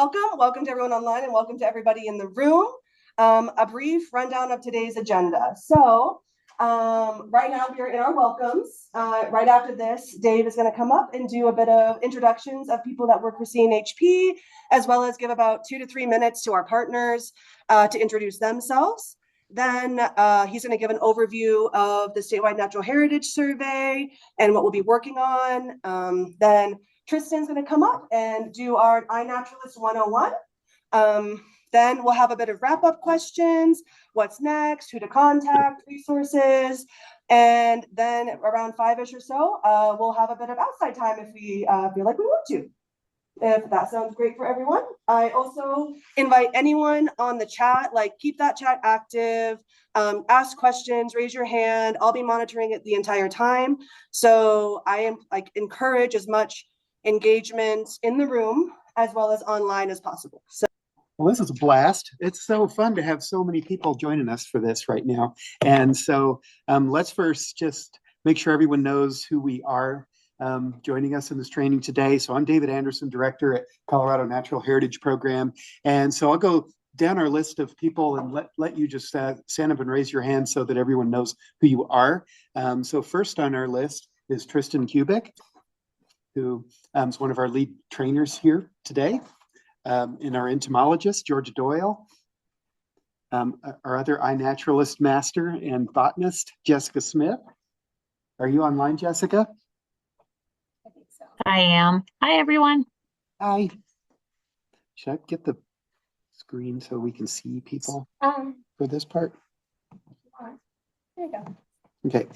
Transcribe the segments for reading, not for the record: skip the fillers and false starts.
Welcome to everyone online and welcome to everybody in the room. A brief rundown of today's agenda. Right now we are in our welcomes. Right after this, Dave is going to come up and do a bit of introductions of people that work for CNHP, as well as give about 2 to 3 minutes to our partners to introduce themselves. Then he's going to give an overview of the Statewide Natural Heritage Survey and what we'll be working on. Then Tristan's going to come up and do our iNaturalist 101. Then we'll have a bit of wrap-up questions, what's next, who to contact, resources, and then around 5-ish or so, we'll have a bit of outside time if we feel like we want to. If that sounds great for everyone. I also invite anyone on the chat, keep that chat active, ask questions, raise your hand. I'll be monitoring it the entire time. So I am encourage as much engagement in the room as well as online as possible. Well, this is a blast. It's so fun to have so many people joining us for this right now. And so let's first just make sure everyone knows who we are joining us in this training today. So I'm David Anderson, Director at Colorado Natural Heritage Program. And so I'll go down our list of people and let you just stand up and raise your hand so that everyone knows who you are. So first on our list is Tristan Kubik, who is one of our lead trainers here today, and our entomologist, Georgia Doyle, our other iNaturalist master and botanist, Jessica Smith. Are you online, Jessica? I think so. I am. Hi, everyone. Hi. Should I get the screen so we can see people for this part? There you go. Okay.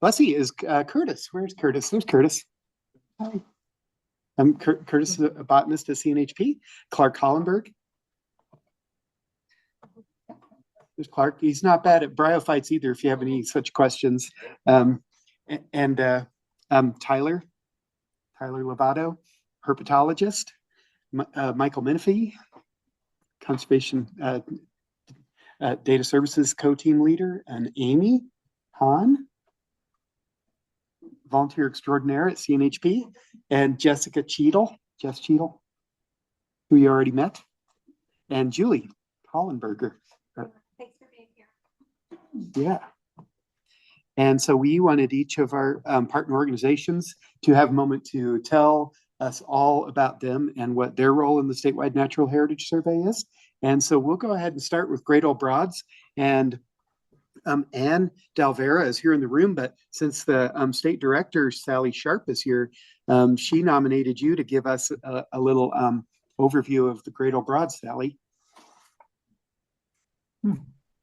Let's see, is Curtis. Where's Curtis? There's Curtis. Hi. I'm Curtis, a botanist at CNHP. Clark Hollenberg. There's Clark. He's not bad at bryophytes either, if you have any such questions. Tyler Lovato, herpetologist. Michael Menifee, conservation data services co-team leader, and Amy Hahn, volunteer extraordinaire at CNHP, and Jessica Cheadle, Jess Cheadle, who you already met, and Julie Hollenberger. Thanks for being here. Yeah. And so we wanted each of our partner organizations to have a moment to tell us all about them and what their role in the Statewide Natural Heritage Survey is. And so we'll go ahead and start with Great Old Broads. And Anne Dalvera is here in the room, but since the state director, Sally Sharp, is here, she nominated you to give us a little overview of the Great Old Broads, Sally.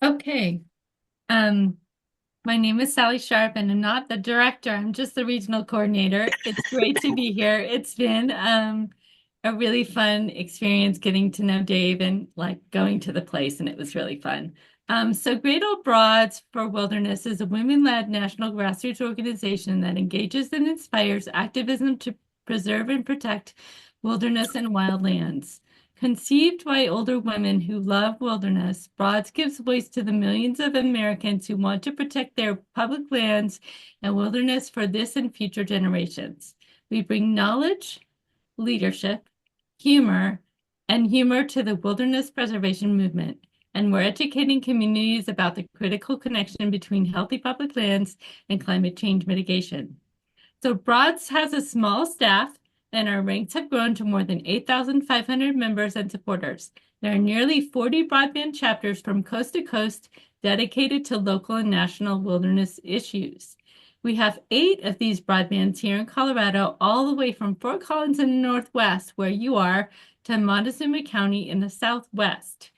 Okay. My name is Sally Sharp, and I'm not the director. I'm just the regional coordinator. It's great to be here. It's been a really fun experience getting to know Dave and going to the place, and it was really fun. So Great Old Broads for Wilderness is a women-led national grassroots organization that engages and inspires activism to preserve and protect wilderness and wildlands. Conceived by older women who love wilderness, Broads gives voice to the millions of Americans who want to protect their public lands and wilderness for this and future generations. We bring knowledge, leadership, humor to the wilderness preservation movement. And we're educating communities about the critical connection between healthy public lands and climate change mitigation. So Broads has a small staff, and our ranks have grown to more than 8,500 members and supporters. There are nearly 40 broadband chapters from coast to coast dedicated to local and national wilderness issues. We have 8 of these broadbands here in Colorado, all the way from Fort Collins in the northwest, where you are, to Montezuma County in the southwest.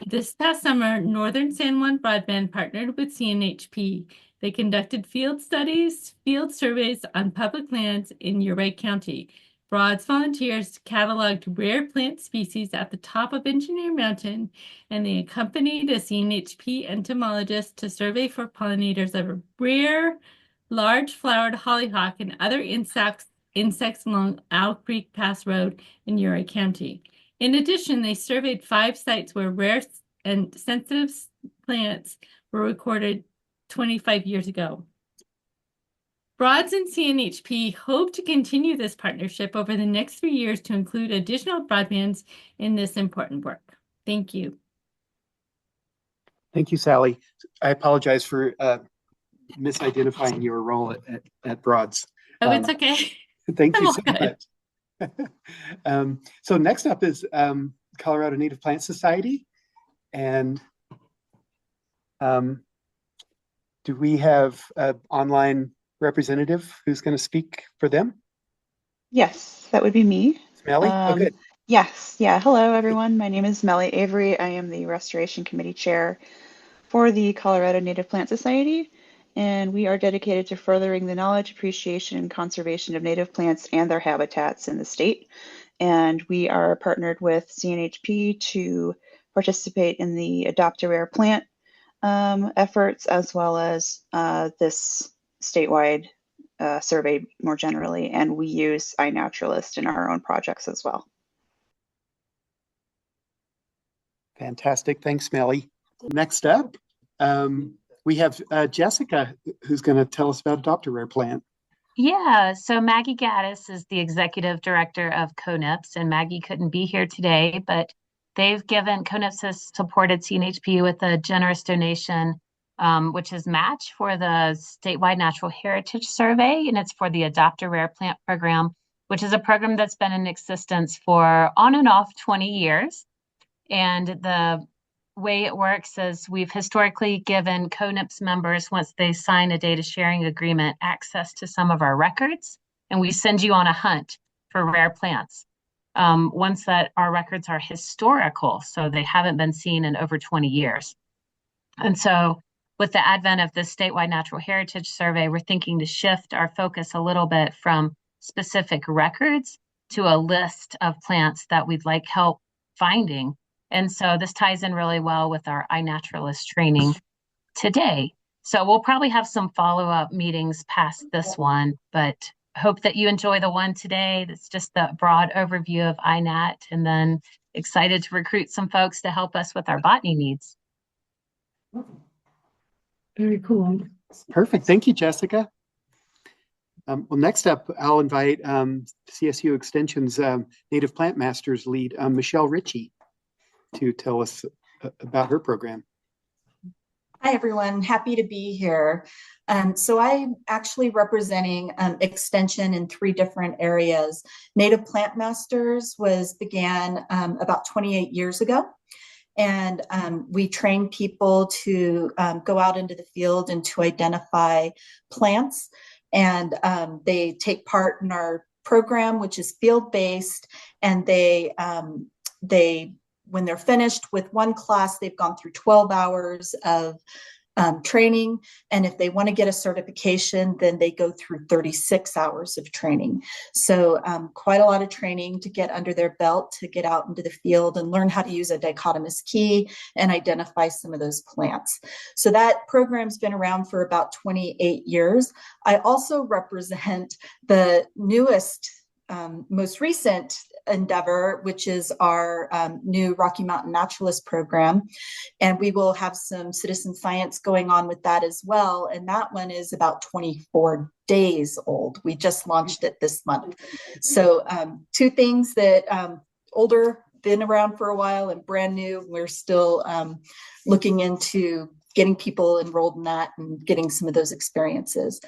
This past summer, Northern San Juan Broadband partnered with CNHP. They conducted field studies, field surveys on public lands in Ouray County. Broads volunteers cataloged rare plant species at the top of Engineer Mountain, and they accompanied a CNHP entomologist to survey for pollinators of a rare, large-flowered hollyhock and other insects along Owl Creek Pass Road in Ouray County. In addition, they surveyed 5 sites where rare and sensitive plants were recorded 25 years ago. Broads and CNHP hope to continue this partnership over the next 3 years to include additional broadbands in this important work. Thank you. Thank you, Sally. I apologize for misidentifying your role at Broads. Oh, it's okay. Thank I'm you all so good. much. So next up is Colorado Native Plant Society. And do we have an online representative who's going to speak for them? Yes, that would be me. Smelly? Oh, good. Yes, yeah. Hello, everyone. My name is Melly Avery. I am the Restoration Committee Chair for the Colorado Native Plant Society, and we are dedicated to furthering the knowledge, appreciation, and conservation of native plants and their habitats in the state. And we are partnered with CNHP to participate in the Adopt a Rare Plant efforts, as well as this statewide survey more generally, and we use iNaturalist in our own projects as well. Fantastic. Thanks, Melly. Next up, we have Jessica, who's going to tell us about Adopt a Rare Plant. Yeah, so Maggie Gaddis is the executive director of CONIPS, and Maggie couldn't be here today, but CONIPS has supported CNHP with a generous donation, which is match for the statewide natural heritage survey, and it's for the Adopt a Rare Plant program, which is a program that's been in existence for on and off 20 years. And the way it works is we've historically given CONIPS members, once they sign a data sharing agreement, access to some of our records, and we send you on a hunt for rare plants. Once that our records are historical, so they haven't been seen in over 20 years. And so with the advent of the statewide natural heritage survey, we're thinking to shift our focus a little bit from specific records to a list of plants that we'd like help finding. And so this ties in really well with our iNaturalist training today. So we'll probably have some follow-up meetings past this one, but hope that you enjoy the one today. That's just the broad overview of iNat, and then excited to recruit some folks to help us with our botany needs. Very cool. Perfect. Thank you, Jessica. Well, next up, I'll invite CSU Extension's Native Plant Masters lead, Michelle Ritchie, to tell us about her program. Hi, everyone. Happy to be here. So I'm actually representing Extension in 3 different areas. Native Plant Masters began about 28 years ago. And we train people to go out into the field and to identify plants. And they take part in our program, which is field-based. And when they're finished with one class, they've gone through 12 hours of training. And if they want to get a certification, then they go through 36 hours of training. So quite a lot of training to get under their belt, to get out into the field and learn how to use a dichotomous key and identify some of those plants. So that program's been around for about 28 years. I also represent the newest, most recent endeavor, which is our new Rocky Mountain Naturalist program. And we will have some citizen science going on with that as well. And that one is about 24 days old. We just launched it this month. So 2 things that older, been around for a while, and brand new. We're still looking into getting people enrolled in that and getting some of those experiences.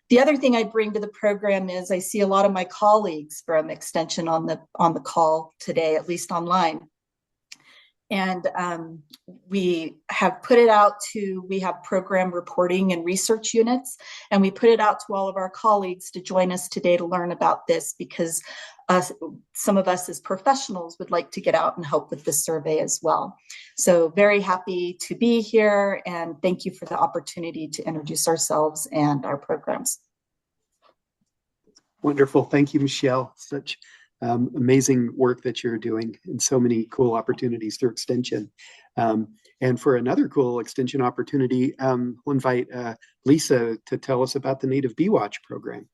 The other thing I bring to the program is I see a lot of my colleagues from Extension on the call today, at least online. And we have put it out we have program reporting and research units, and we put it out to all of our colleagues to join us today to learn about this, because some of us as professionals would like to get out and help with this survey as well. So very happy to be here, and thank you for the opportunity to introduce ourselves and our programs. Wonderful. Thank you, Michelle. Such amazing work that you're doing, and so many cool opportunities through Extension. And for another cool Extension opportunity, we'll invite Lisa to tell us about the Native Bee Watch program.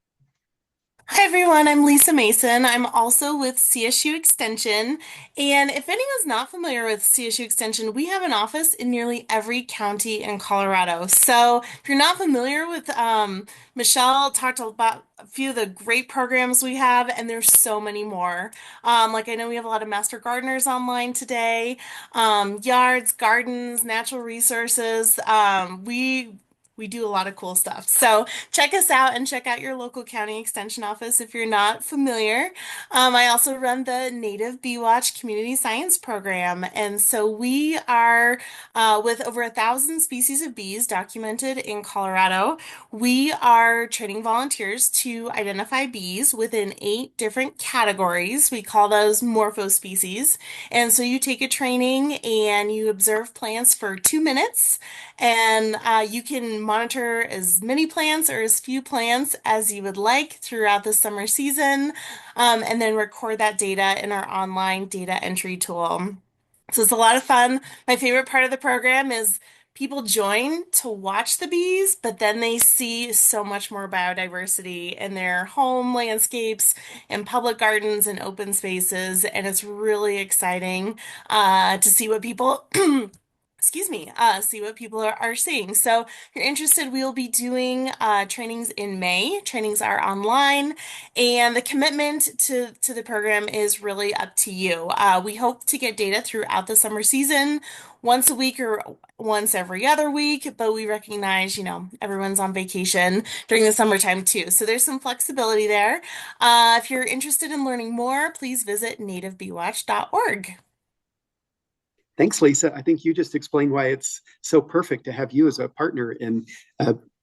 Hi everyone, I'm Lisa Mason. I'm also with CSU Extension. And if anyone's not familiar with CSU Extension, we have an office in nearly every county in Colorado. So if you're not familiar with Michelle talked about a few of the great programs we have, and there's so many more. Like I know we have a lot of master gardeners online today, yards, gardens, natural resources. We do a lot of cool stuff. So check us out and check out your local county extension office if you're not familiar. I also run the Native Bee Watch Community Science Program. And so we are with over 1,000 species of bees documented in Colorado. We are training volunteers to identify bees within 8 different categories. We call those morphospecies. And so you take a training and you observe plants for 2 minutes. And you can monitor as many plants or as few plants as you would like throughout the summer season, and then record that data in our online data entry tool. So it's a lot of fun. My favorite part of the program is people join to watch the bees, but then they see so much more biodiversity in their home landscapes and public gardens and open spaces, and it's really exciting to see what people see what people are seeing. So if you're interested, we will be doing trainings in May. Trainings are online, and the commitment to the program is really up to you. We hope to get data throughout the summer season, once a week or once every other week, but we recognize, everyone's on vacation during the summertime too. So there's some flexibility there. If you're interested in learning more, please visit nativebeewatch.org. Thanks, Lisa. I think you just explained why it's so perfect to have you as a partner in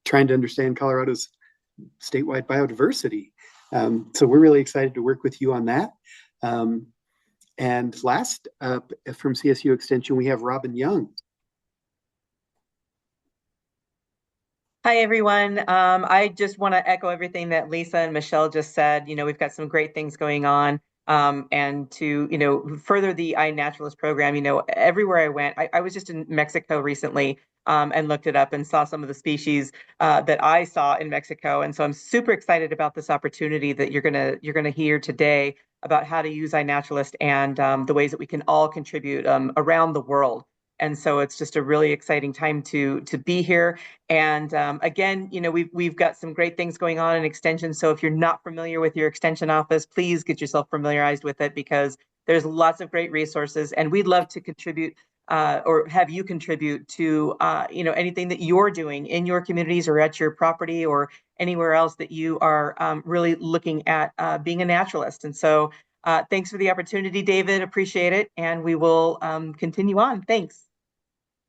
trying to understand Colorado's statewide biodiversity. So we're really excited to work with you on that. And last up from CSU Extension, we have Robin Young. Hi, everyone. I just want to echo everything that Lisa and Michelle just said. We've got some great things going on. And to, further the iNaturalist program, everywhere I went, I was just in Mexico recently and looked it up and saw some of the species that I saw in Mexico. And so I'm super excited about this opportunity that you're gonna hear today about how to use iNaturalist and the ways that we can all contribute around the world. And so it's just a really exciting time to be here. And again, we've got some great things going on in Extension. So if you're not familiar with your Extension office, please get yourself familiarized with it, because there's lots of great resources, and we'd love to contribute or have you contribute to anything that you're doing in your communities or at your property or anywhere else that you are really looking at being a naturalist. And so thanks for the opportunity, David. Appreciate it. And we will continue on. Thanks.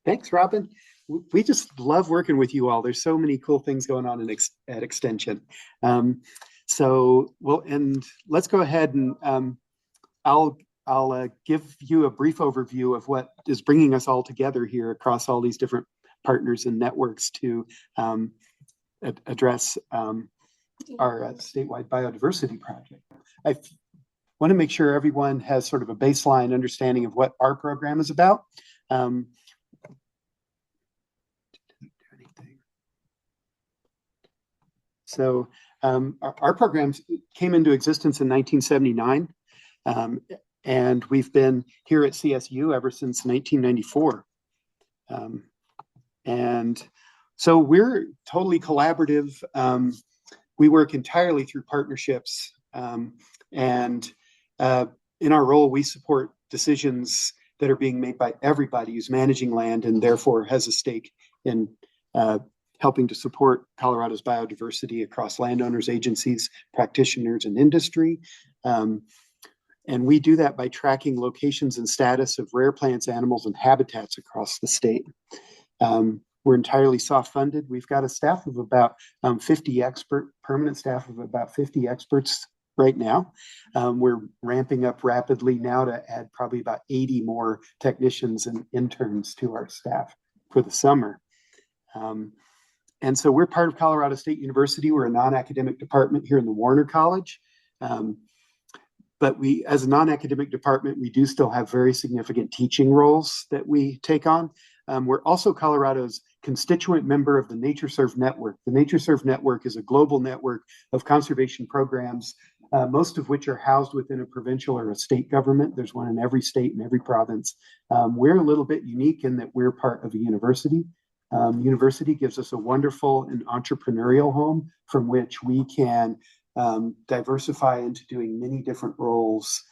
Thanks, Robin. We just love working with you all. There's so many cool things going on at Extension. And let's go ahead and I'll give you a brief overview of what is bringing us all together here across all these different partners and networks to address our statewide biodiversity project. I want to make sure everyone has sort of a baseline understanding of what our program is about. So our program came into existence in 1979, and we've been here at CSU ever since 1994. And so we're totally collaborative. We work entirely through partnerships, and in our role, we support decisions that are being made by everybody who's managing land and therefore has a stake in helping to support Colorado's biodiversity across landowners, agencies, practitioners, and industry. And we do that by tracking locations and status of rare plants, animals, and habitats across the state. We're entirely soft-funded. We've got a staff of about 50 permanent staff of about 50 experts right now. We're ramping up rapidly now to add probably about 80 more technicians and interns to our staff for the summer. And so we're part of Colorado State University. We're a non-academic department here in the Warner College. But we, as a non-academic department, we do still have very significant teaching roles that we take on. We're also Colorado's constituent member of the NatureServe Network. The NatureServe Network is a global network of conservation programs, most of which are housed within a provincial or a state government. There's one in every state and every province. We're a little bit unique in that we're part of a university. University gives us a wonderful and entrepreneurial home from which we can diversify into doing many different roles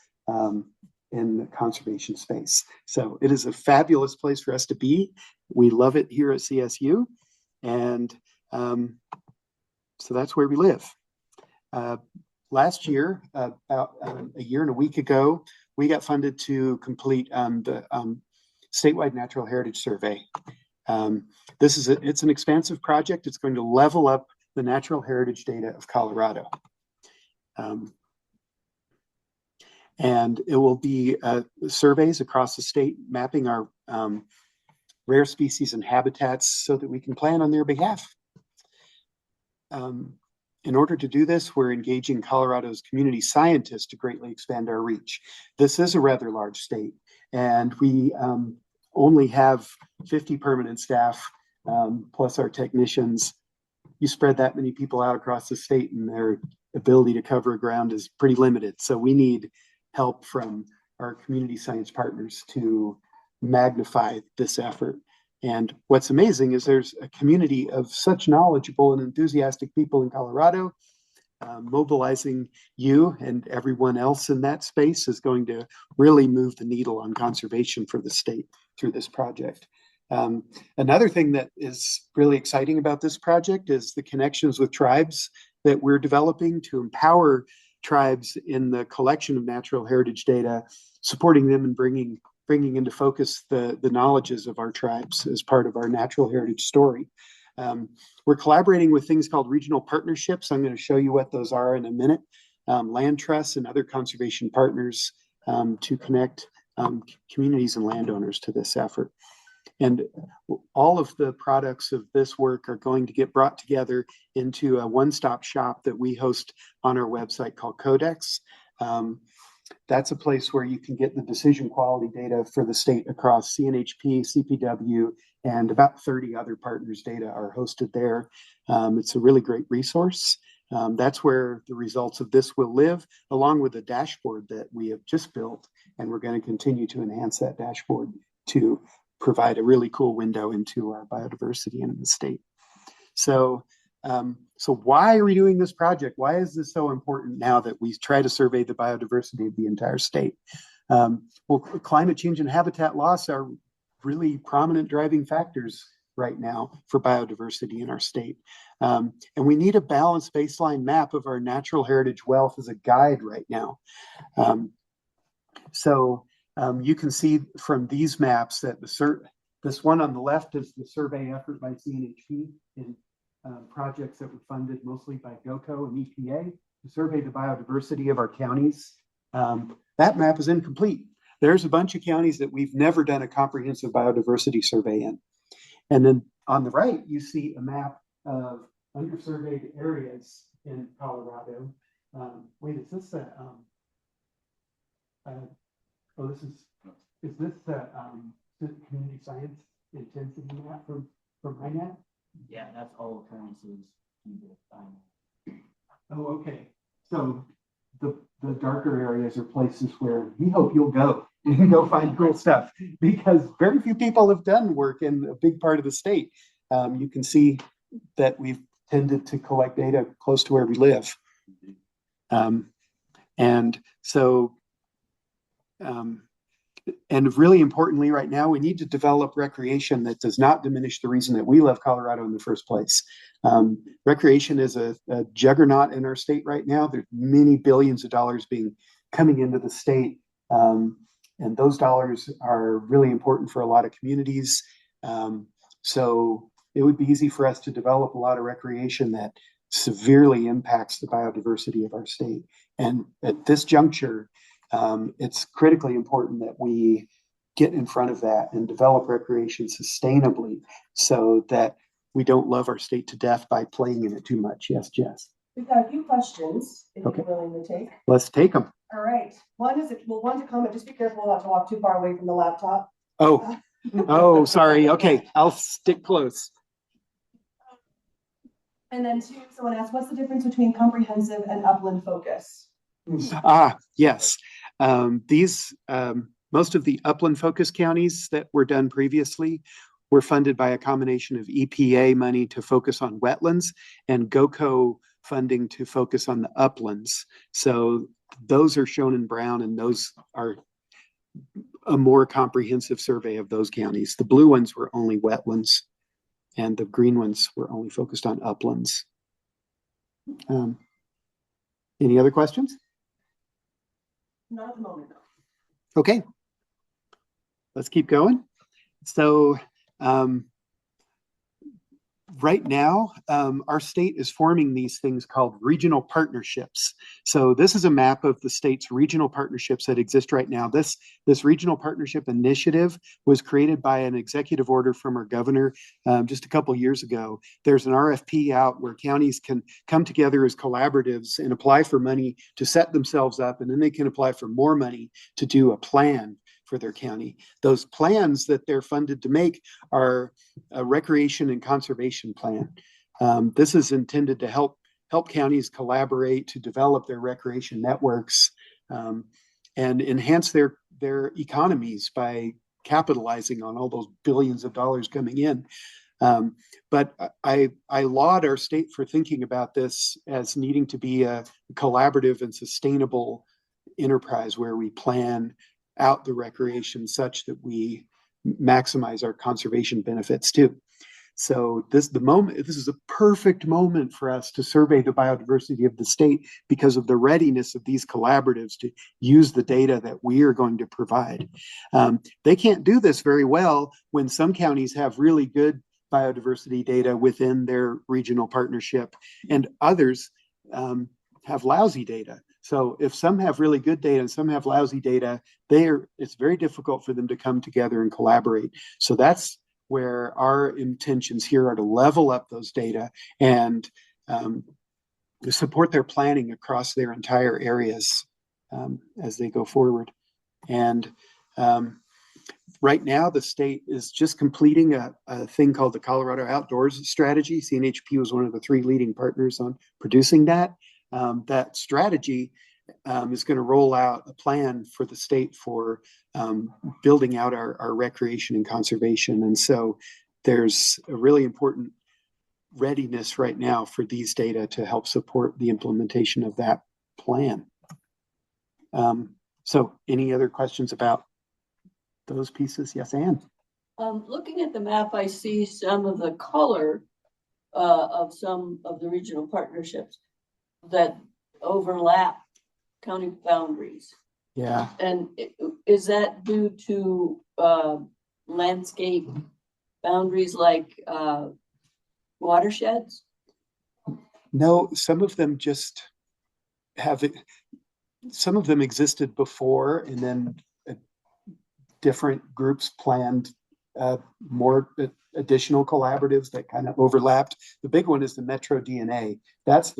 in the conservation space. So it is a fabulous place for us to be. We love it here at CSU. And so that's where we live. Last year, about a year and a week ago, we got funded to complete the statewide natural heritage survey. It's an expansive project. It's going to level up the natural heritage data of Colorado. And it will be surveys across the state mapping our rare species and habitats so that we can plan on their behalf. In order to do this, we're engaging Colorado's community scientists to greatly expand our reach. This is a rather large state, and we only have 50 permanent staff, plus our technicians. You spread that many people out across the state and their ability to cover ground is pretty limited. So we need help from our community science partners to magnify this effort. And what's amazing is there's a community of such knowledgeable and enthusiastic people in Colorado. Mobilizing you and everyone else in that space is going to really move the needle on conservation for the state through this project. Another thing that is really exciting about this project is the connections with tribes that we're developing to empower tribes in the collection of natural heritage data, supporting them and bringing into focus the knowledges of our tribes as part of our natural heritage story. We're collaborating with things called regional partnerships. I'm going to show you what those are in a minute. Land trusts and other conservation partners to connect communities and landowners to this effort. And all of the products of this work are going to get brought together into a one-stop shop that we host on our website called Codex. That's a place where you can get the decision quality data for the state across CNHP, CPW, and about 30 other partners' data are hosted there. It's a really great resource. That's where the results of this will live, along with a dashboard that we have just built, and we're going to continue to enhance that dashboard to provide a really cool window into our biodiversity in the state. So why are we doing this project? Why is this so important now that we try to survey the biodiversity of the entire state? Well, climate change and habitat loss are really prominent driving factors right now for biodiversity in our state. And we need a balanced baseline map of our natural heritage wealth as a guide right now. You can see from these maps that this one on the left is the survey effort by CNHP in projects that were funded mostly by GOCO and EPA to survey the biodiversity of our counties. That map is incomplete. There's a bunch of counties that we've never done a comprehensive biodiversity survey in. And then on the right, you see a map of undersurveyed areas in Colorado. Wait, is this is this the community science intensity map from iNat? Yeah, that's all occurrences. Oh, okay. So the darker areas are places where we hope you'll go and go find cool stuff, because very few people have done work in a big part of the state. You can see that we've tended to collect data close to where we live. And really importantly, right now, we need to develop recreation that does not diminish the reason that we love Colorado in the first place. Recreation is a juggernaut in our state right now. There's many billions of dollars coming into the state. And those dollars are really important for a lot of communities. So it would be easy for us to develop a lot of recreation that severely impacts the biodiversity of our state. And at this juncture, it's critically important that we get in front of that and develop recreation sustainably so that we don't love our state to death by playing in it too much. Yes, Jess. We've got a few questions if Okay. you're willing to take. Let's take them. All right. One's a comment. Just be careful not to walk too far away from the laptop. Oh, sorry. Okay, I'll stick close. And then two, someone asked, what's the difference between comprehensive and upland focus? Yes. Most of the upland focus counties that were done previously were funded by a combination of EPA money to focus on wetlands and GOCO funding to focus on the uplands. So those are shown in brown, and those are a more comprehensive survey of those counties. The blue ones were only wetlands, and the green ones were only focused on uplands. Any other questions? Not at the moment. Okay, let's keep going. So right now, our state is forming these things called regional partnerships. So this is a map of the state's regional partnerships that exist right now. This regional partnership initiative was created by an executive order from our governor just a couple years ago. There's an RFP out where counties can come together as collaboratives and apply for money to set themselves up, and then they can apply for more money to do a plan for their county. Those plans that they're funded to make are a recreation and conservation plan. This is intended to help counties collaborate to develop their recreation networks and enhance their economies by capitalizing on all those billions of dollars coming in. But I laud our state for thinking about this as needing to be a collaborative and sustainable enterprise where we plan out the recreation such that we maximize our conservation benefits too. So this is a perfect moment for us to survey the biodiversity of the state because of the readiness of these collaboratives to use the data that we are going to provide. They can't do this very well when some counties have really good biodiversity data within their regional partnership and others have lousy data. So if some have really good data and some have lousy data, it's very difficult for them to come together and collaborate. So that's where our intentions here are to level up those data and to support their planning across their entire areas as they go forward. And right now, the state is just completing a thing called the Colorado Outdoors Strategy. CNHP was one of the 3 leading partners on producing that. That strategy is going to roll out a plan for the state for building out our recreation and conservation. And so there's a really important readiness right now for these data to help support the implementation of that plan. So any other questions about those pieces? Yes, Anne. Looking at the map, I see some of the color of some of the regional partnerships that overlap county boundaries. Yeah. And is that due to landscape boundaries like watersheds? No, some of them just have it. Some of them existed before, and then different groups planned more additional collaboratives that kind of overlapped. The big one is the Metro DNA. That's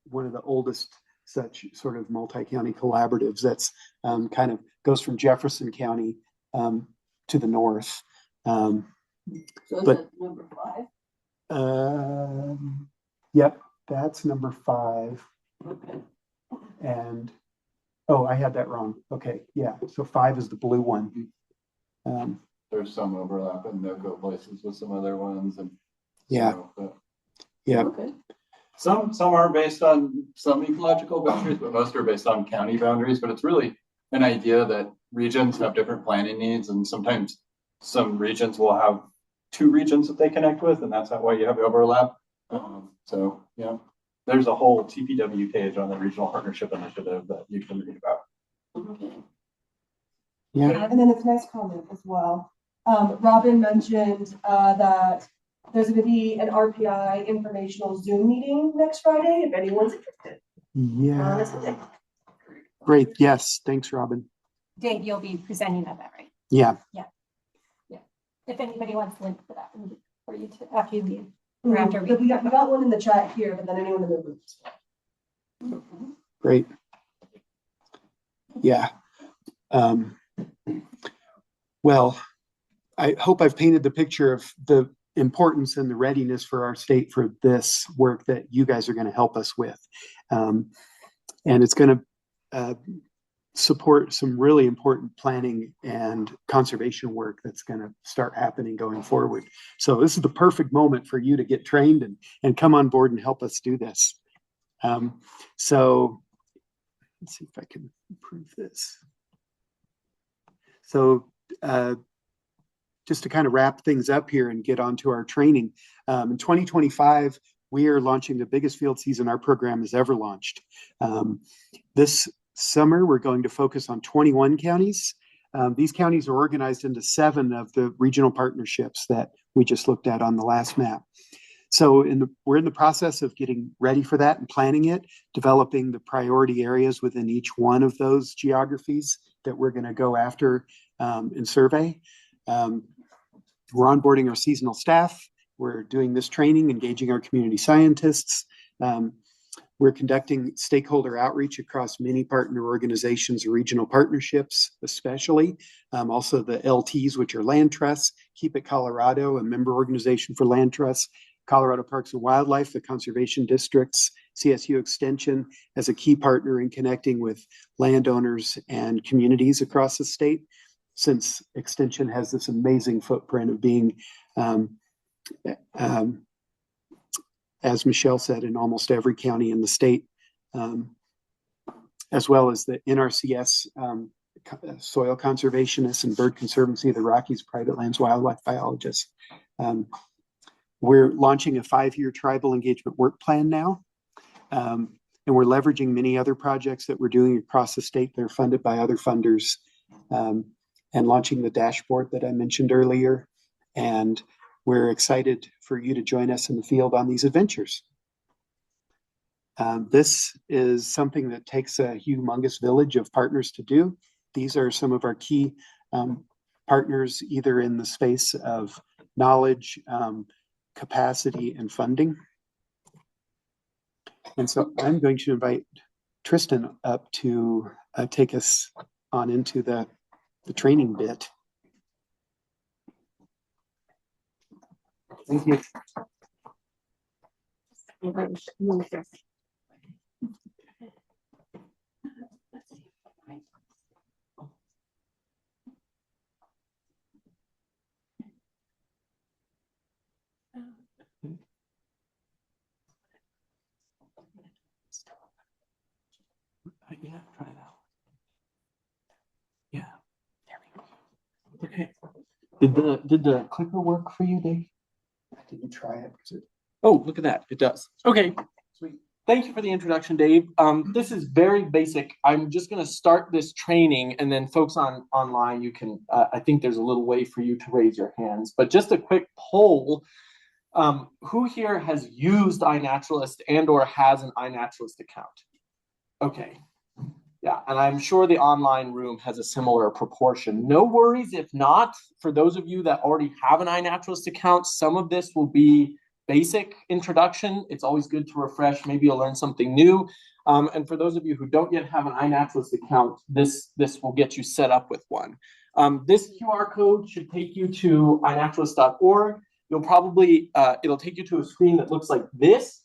one of the oldest such sort of multi-county collaboratives that's kind of goes from Jefferson County to the north. So is that number 5? Yep, that's number 5. Okay. And oh, I had that wrong. Okay, yeah. So 5 is the blue one. There's some overlap in no-go places with some other ones, and yeah, yeah. Okay. Some are based on some ecological boundaries, but most are based on county boundaries. But it's really an idea that regions have different planning needs, and sometimes some regions will have 2 regions that they connect with, and that's why you have overlap. So yeah, there's a whole TPW page on the Regional Partnership Initiative that you can read about. Okay. Yeah. And then it's a nice comment as well. Robin mentioned that there's going to be an RPI informational Zoom meeting next Friday if anyone's interested. Yeah. Great. Yes. Thanks, Robin. Dave, you'll be presenting at that, right? Yeah. Yeah. Yeah. If anybody wants to link for that for you to after you leave. Or after We got one in the chat here, but then anyone in the room as well. Great. Yeah. Well, I hope I've painted the picture of the importance and the readiness for our state for this work that you guys are going to help us with. And it's going to support some really important planning and conservation work that's going to start happening going forward. So this is the perfect moment for you to get trained and come on board and help us do this. So let's see if I can improve this. So just to kind of wrap things up here and get onto our training, in 2025, we are launching the biggest field season our program has ever launched. This summer, we're going to focus on 21 counties. These counties are organized into 7 of the regional partnerships that we just looked at on the last map. So we're in the process of getting ready for that and planning it, developing the priority areas within each one of those geographies that we're going to go after and survey. We're onboarding our seasonal staff. We're doing this training, engaging our community scientists. We're conducting stakeholder outreach across many partner organizations, regional partnerships, especially. Also the LTs, which are land trusts, Keep It Colorado, a member organization for land trusts, Colorado Parks and Wildlife, the conservation districts, CSU Extension as a key partner in connecting with landowners and communities across the state, since Extension has this amazing footprint of being, as Michelle said, in almost every county in the state, as well as the NRCS soil conservationists and Bird Conservancy of the Rockies private lands wildlife biologists. We're launching a 5-year tribal engagement work plan now. And we're leveraging many other projects that we're doing across the state that are funded by other funders, and launching the dashboard that I mentioned earlier. And we're excited for you to join us in the field on these adventures. This is something that takes a humongous village of partners to do. These are some of our key partners, either in the space of knowledge, capacity, and funding. And so I'm going to invite Tristan up to take us on into the training bit. Thank you. Yeah, try it out. Yeah, there we go. Okay. Did the clicker work for you, Dave? I didn't try it. Oh, look at that. It does. Okay. Sweet. Thank you for the introduction, Dave. This is very basic. I'm just going to start this training, and then folks online, you can, I think there's a little way for you to raise your hands, but just a quick poll. Who here has used iNaturalist and or has an iNaturalist account? Okay. Yeah, and I'm sure the online room has a similar proportion. No worries if not. For those of you that already have an iNaturalist account, some of this will be basic introduction. It's always good to refresh. Maybe you'll learn something new. And for those of you who don't yet have an iNaturalist account, this will get you set up with one. This QR code should take you to iNaturalist.org. You'll probably, it'll take you to a screen that looks like this.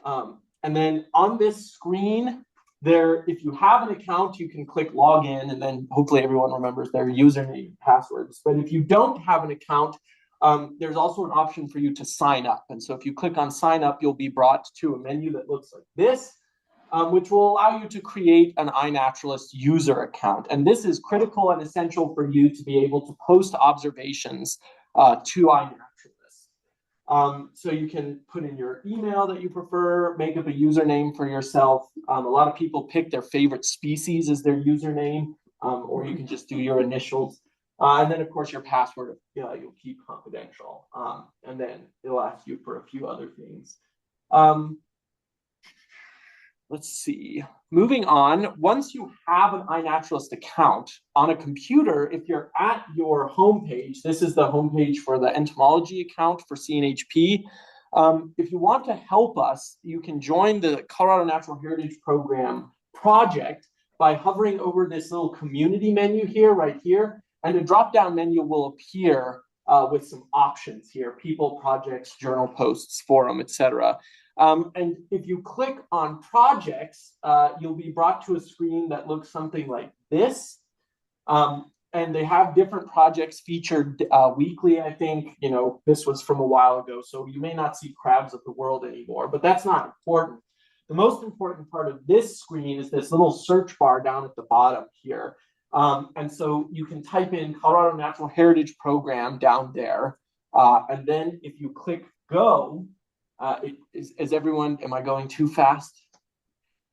And then on this screen, if you have an account, you can click login, and then hopefully everyone remembers their username and passwords. But if you don't have an account, there's also an option for you to sign up. And so if you click on sign up, you'll be brought to a menu that looks like this, which will allow you to create an iNaturalist user account. And this is critical and essential for you to be able to post observations to iNaturalist. So you can put in your email that you prefer, make up a username for yourself. A lot of people pick their favorite species as their username, or you can just do your initials. And then, of course, your password you'll keep confidential. And then it'll ask you for a few other things. Let's see. Moving on, once you have an iNaturalist account on a computer, if you're at your homepage, this is the homepage for the entomology account for CNHP. If you want to help us, you can join the Colorado Natural Heritage Program project by hovering over this little community menu here, right here, and a drop-down menu will appear with some options here: people, projects, journal posts, forum, etc. And if you click on projects, you'll be brought to a screen that looks something like this. And they have different projects featured weekly, I think. You know, this was from a while ago, so you may not see Crabs of the World anymore, but that's not important. The most important part of this screen is this little search bar down at the bottom here. And so you can type in Colorado Natural Heritage Program down there. And then if you click go, is everyone, am I going too fast?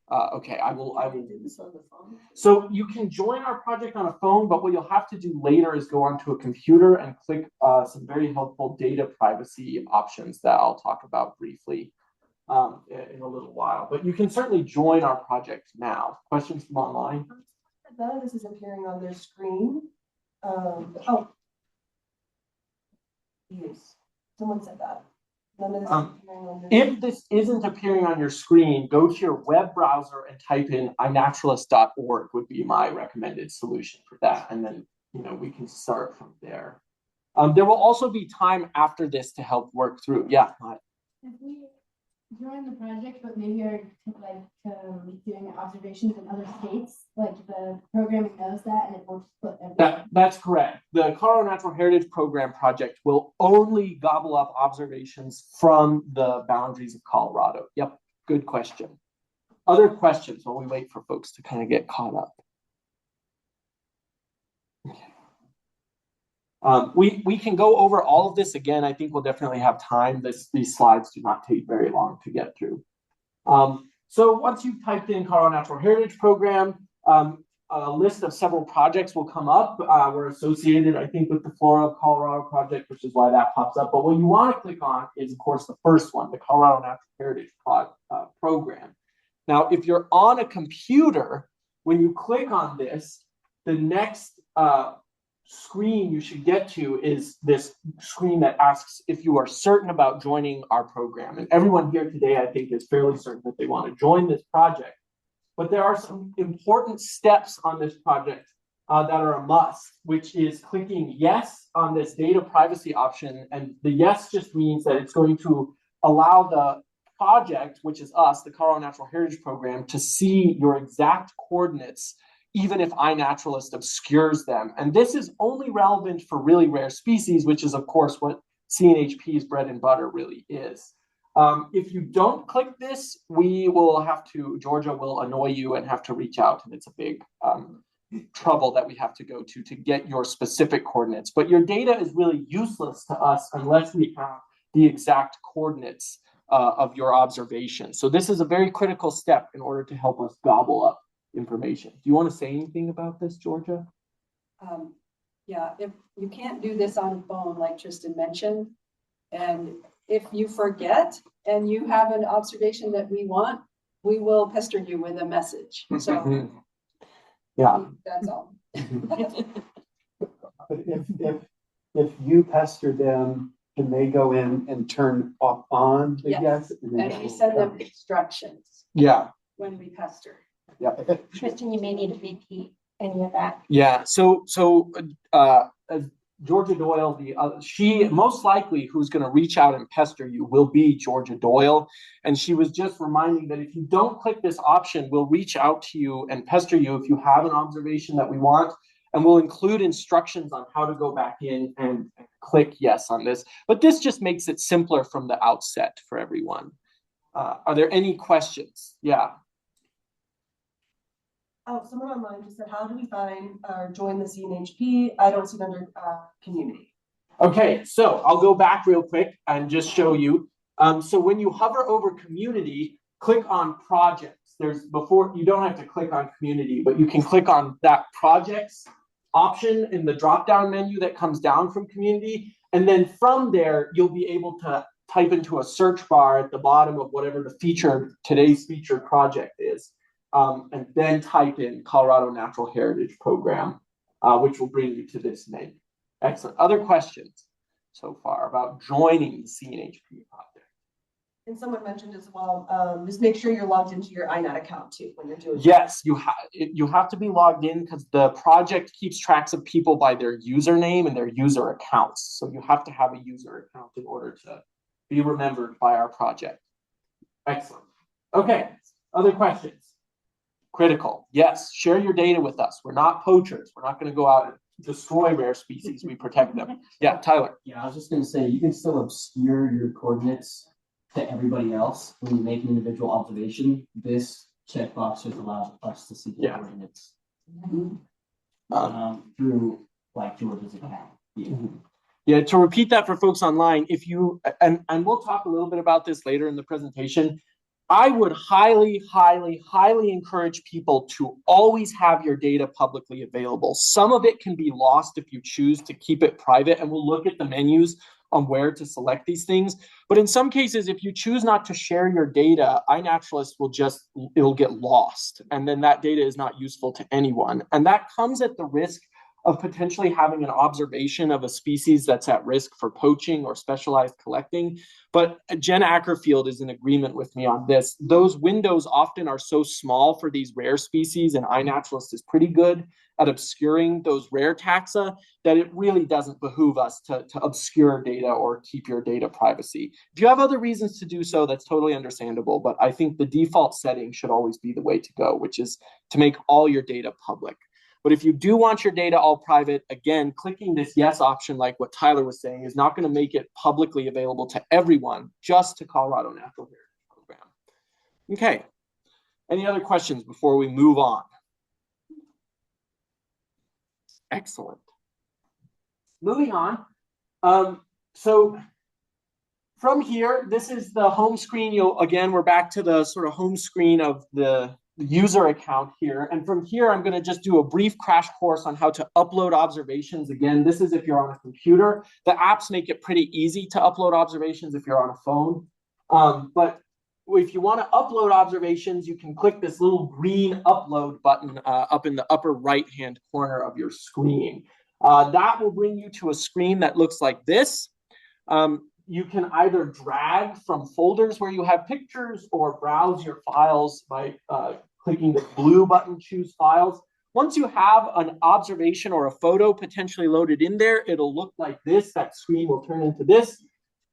Okay, I will do this on the phone. So you can join our project on a phone, but what you'll have to do later is go onto a computer and click some very helpful data privacy options that I'll talk about briefly in a little while. But you can certainly join our project now. Questions from online? None of this is appearing on their screen. Yes, someone said that. None of this is appearing on their If this isn't appearing on your screen, go to your web browser and type in iNaturalist.org would be my recommended solution for that. And then, you know, we can start from there. There will also be time after this to help work through. Yeah. If we join the project, but maybe are like doing observations in other states, like the programming knows that and it won't just put everything. That's correct. The Colorado Natural Heritage Program project will only gobble up observations from the boundaries of Colorado. Yep, good question. Other questions while we wait for folks to kind of get caught up? Okay. We can go over all of this again. I think we'll definitely have time. These slides do not take very long to get through. So once you've typed in Colorado Natural Heritage Program, a list of several projects will come up. We're associated, I think, with the Flora of Colorado project, which is why that pops up. But what you want to click on is, of course, the first one, the Colorado Natural Heritage Program. Now, if you're on a computer, when you click on this, the next screen you should get to is this screen that asks if you are certain about joining our program. And everyone here today, I think, is fairly certain that they want to join this project. But there are some important steps on this project that are a must, which is clicking yes on this data privacy option. And the yes just means that it's going to allow the project, which is us, the Colorado Natural Heritage Program, to see your exact coordinates, even if iNaturalist obscures them. And this is only relevant for really rare species, which is, of course, what CNHP's bread and butter really is. If you don't click this, we will have to, Georgia will annoy you and have to reach out, and it's a big trouble that we have to go to get your specific coordinates. But your data is really useless to us unless we have the exact coordinates of your observation. So this is a very critical step in order to help us gobble up information. Do you want to say anything about this, Georgia? Yeah, if you can't do this on phone, like Tristan mentioned, and if you forget and you have an observation that we want, we will pester you with a message. So yeah, that's all. But if you pester them, can they go in and turn off on the yes? And we send them instructions. Yeah. When we pester. Yeah. Tristan, you may need to repeat any of that. Yeah. So Georgia Doyle, she most likely who's going to reach out and pester you will be Georgia Doyle. And she was just reminding that if you don't click this option, we'll reach out to you and pester you if you have an observation that we want. And we'll include instructions on how to go back in and click yes on this. But this just makes it simpler from the outset for everyone. Are there any questions? Yeah. Oh, someone online just said, how do we find or join the CNHP? I don't see it under community. Okay, so I'll go back real quick and just show you. So when you hover over community, click on projects. You don't have to click on community, but you can click on that projects option in the drop-down menu that comes down from community. And then from there, you'll be able to type into a search bar at the bottom of whatever today's featured project is. And then type in Colorado Natural Heritage Program, which will bring you to this menu. Excellent. Other questions so far about joining the CNHP project? And someone mentioned as well, just make sure you're logged into your iNet account too when you're doing. Yes, you have to be logged in because the project keeps tracks of people by their username and their user accounts. So you have to have a user account in order to be remembered by our project. Excellent. Okay, other questions? Critical. Yes, share your data with us. We're not poachers. We're not going to go out and destroy rare species. We protect them. Yeah, Tyler. Yeah, I was just going to say, you can still obscure your coordinates to everybody else when you make an individual observation. This checkbox just allows us to see the coordinates through like George's account. Yeah, to repeat that for folks online, if you, and we'll talk a little bit about this later in the presentation, I would highly, highly, highly encourage people to always have your data publicly available. Some of it can be lost if you choose to keep it private, and we'll look at the menus on where to select these things. But in some cases, if you choose not to share your data, iNaturalist it'll get lost. And then that data is not useful to anyone. And that comes at the risk of potentially having an observation of a species that's at risk for poaching or specialized collecting. But Jen Ackerfield is in agreement with me on this. Those windows often are so small for these rare species, and iNaturalist is pretty good at obscuring those rare taxa that it really doesn't behoove us to obscure data or keep your data privacy. If you have other reasons to do so, that's totally understandable, but I think the default setting should always be the way to go, which is to make all your data public. But if you do want your data all private, again, clicking this yes option, like what Tyler was saying, is not going to make it publicly available to everyone, just to Colorado Natural Heritage Program. Okay. Any other questions before we move on? Excellent. Moving on. So from here, this is the home screen. Again, we're back to the sort of home screen of the user account here. And from here, I'm going to just do a brief crash course on how to upload observations. Again, this is if you're on a computer. The apps make it pretty easy to upload observations if you're on a phone. But if you want to upload observations, you can click this little green upload button up in the upper right-hand corner of your screen. That will bring you to a screen that looks like this. You can either drag from folders where you have pictures or browse your files by clicking the blue button, choose files. Once you have an observation or a photo potentially loaded in there, it'll look like this. That screen will turn into this.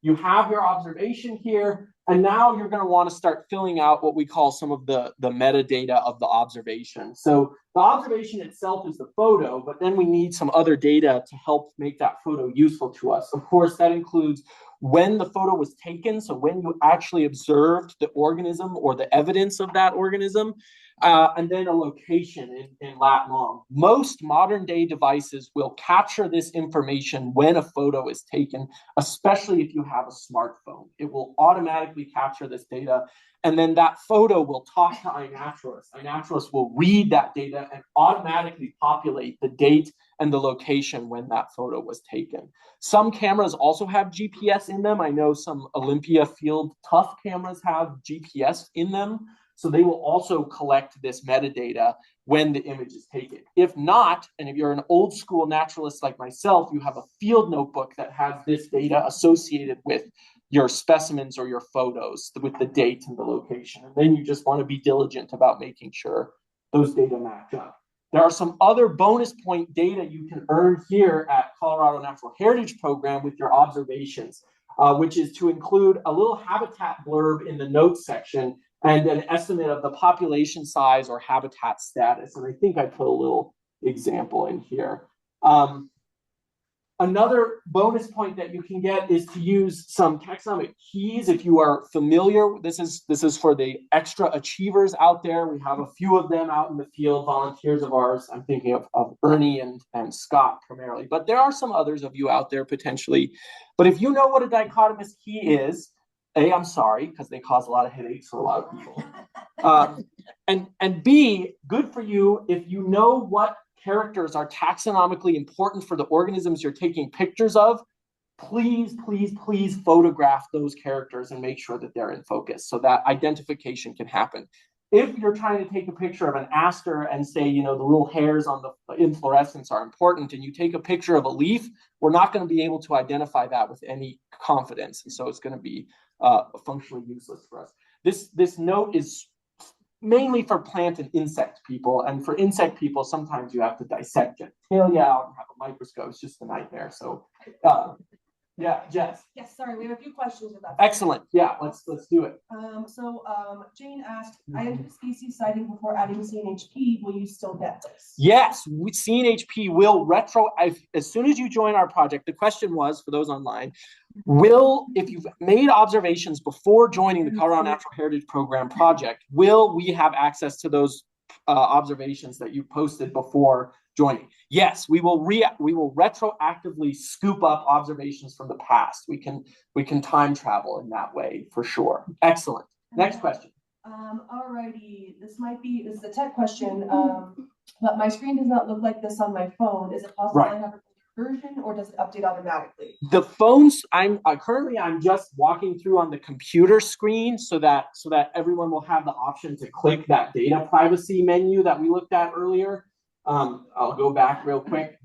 You have your observation here, and now you're going to want to start filling out what we call some of the metadata of the observation. So the observation itself is the photo, but then we need some other data to help make that photo useful to us. Of course, that includes when the photo was taken, so when you actually observed the organism or the evidence of that organism, and then a location in lat long. Most modern day devices will capture this information when a photo is taken, especially if you have a smartphone. It will automatically capture this data, and then that photo will talk to iNaturalist. iNaturalist will read that data and automatically populate the date and the location when that photo was taken. Some cameras also have GPS in them. I know some Olympia Field Tough cameras have GPS in them. So they will also collect this metadata when the image is taken. If not, and if you're an old school naturalist like myself, you have a field notebook that has this data associated with your specimens or your photos with the date and the location. And then you just want to be diligent about making sure those data match up. There are some other bonus point data you can earn here at Colorado Natural Heritage Program with your observations, which is to include a little habitat blurb in the notes section and an estimate of the population size or habitat status. And I think I put a little example in here. Another bonus point that you can get is to use some taxonomic keys if you are familiar. This is for the extra achievers out there. We have a few of them out in the field, volunteers of ours. I'm thinking of Ernie and Scott primarily, but there are some others of you out there potentially. But if you know what a dichotomous key is, A, I'm sorry, because they cause a lot of headaches for a lot of people. And B, good for you if you know what characters are taxonomically important for the organisms you're taking pictures of. Please, please, please photograph those characters and make sure that they're in focus so that identification can happen. If you're trying to take a picture of an aster and say, the little hairs on the inflorescence are important, and you take a picture of a leaf, we're not going to be able to identify that with any confidence. And so it's going to be functionally useless for us. This note is mainly for plant and insect people. And for insect people, sometimes you have to dissect genitalia out and have a microscope. It's just a nightmare. So yeah, Jess. Yes, sorry, we have a few questions about. Excellent. Yeah, let's do it. Jane asked, I entered species citing before adding CNHP. Will you still get this? Yes, CNHP will as soon as you join our project. The question was, for those online, if you've made observations before joining the Colorado Natural Heritage Program project, will we have access to those observations that you posted before joining? Yes, we will retroactively scoop up observations from the past. We can time travel in that way for sure. Excellent. Next question. Alrighty, this is a tech question, but my screen does not look like this on my phone. Is it possible I have a version, or does it update automatically? The phones, I'm just walking through on the computer screen so that everyone will have the option to click that data privacy menu that we looked at earlier. I'll go back real quick.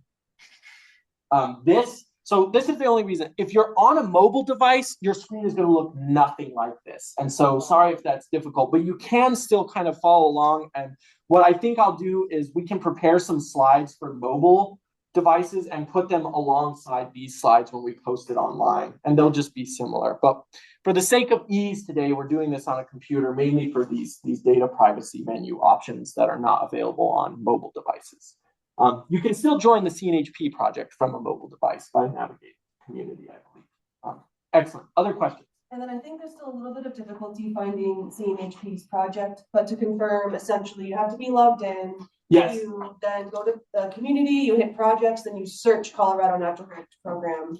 This is the only reason. If you're on a mobile device, your screen is going to look nothing like this. And so sorry if that's difficult, but you can still kind of follow along. And what I think I'll do is we can prepare some slides for mobile devices and put them alongside these slides when we post it online, and they'll just be similar. But for the sake of ease today, we're doing this on a computer, mainly for these data privacy menu options that are not available on mobile devices. You can still join the CNHP project from a mobile device by navigating the community, I believe. Excellent. Other questions? And then I think there's still a little bit of difficulty finding CNHP's project, but to confirm, essentially, you have to be logged in. Yes. You then go to the community, you hit projects, then you search Colorado Natural Heritage Program.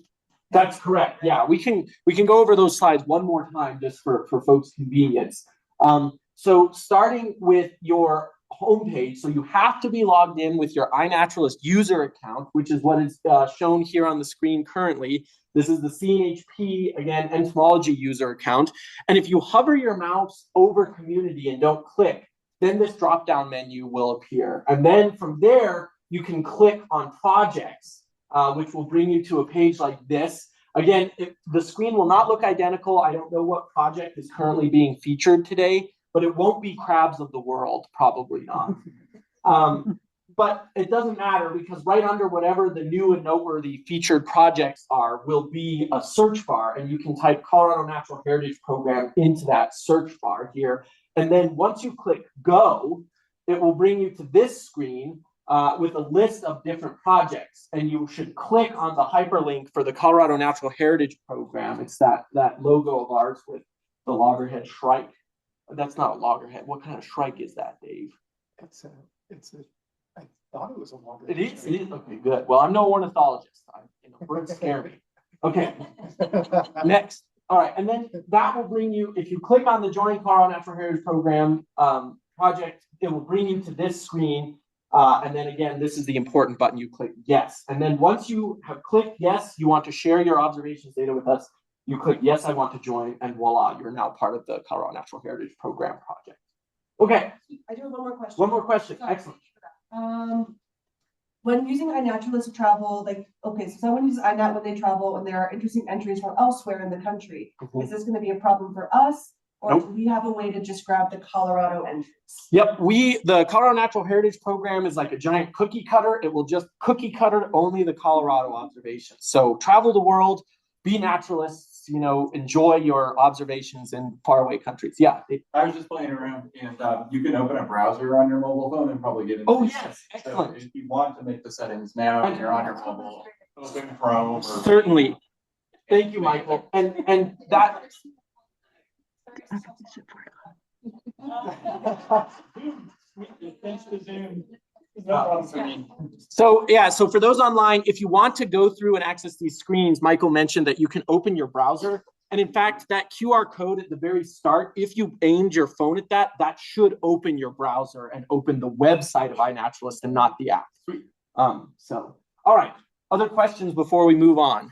That's correct. Yeah, we can go over those slides one more time just for folks' convenience. So starting with your homepage, so you have to be logged in with your iNaturalist user account, which is what is shown here on the screen currently. This is the CNHP, again, entomology user account. And if you hover your mouse over community and don't click, then this drop-down menu will appear. And then from there, you can click on projects, which will bring you to a page like this. Again, the screen will not look identical. I don't know what project is currently being featured today, but it won't be Crabs of the World, probably not. But it doesn't matter, because right under whatever the new and noteworthy featured projects are will be a search bar, and you can type Colorado Natural Heritage Program into that search bar here. And then once you click go, it will bring you to this screen with a list of different projects. And you should click on the hyperlink for the Colorado Natural Heritage Program. It's that logo of ours with the loggerhead shrike. That's not a loggerhead. What kind of shrike is that, Dave? I thought it was a loggerhead. It is? It is? Okay, good. Well, I'm no ornithologist. Birds scare me. Okay. Next. All right, and then that will bring you, if you click on the Join Colorado Natural Heritage Program project, it will bring you to this screen. And then again, this is the important button. You click yes. And then once you have clicked yes, you want to share your observations data with us, you click yes, I want to join, and voila, you're now part of the Colorado Natural Heritage Program project. Okay. I do have one more question. One more question. Sorry. Excellent. When using iNaturalist to travel, so someone uses iNat when they travel and there are interesting entries from elsewhere in the country. Is this going to be a problem for us, or do we have a way to just grab the Colorado entries? Yep, the Colorado Natural Heritage Program is like a giant cookie cutter. It will just cookie cutter only the Colorado observations. So travel the world, be naturalists, enjoy your observations in faraway countries. Yeah. I was just playing around, and you can open a browser on your mobile phone and probably get into Oh, yes. Excellent. So if you want to make the settings now and you're on your mobile, open Chrome. Certainly. Thank you, Michael. And that. Thanks to Zoom. So for those online, if you want to go through and access these screens, Michael mentioned that you can open your browser. And in fact, that QR code at the very start, if you aimed your phone at that should open your browser and open the website of iNaturalist and not the app. All right. Other questions before we move on?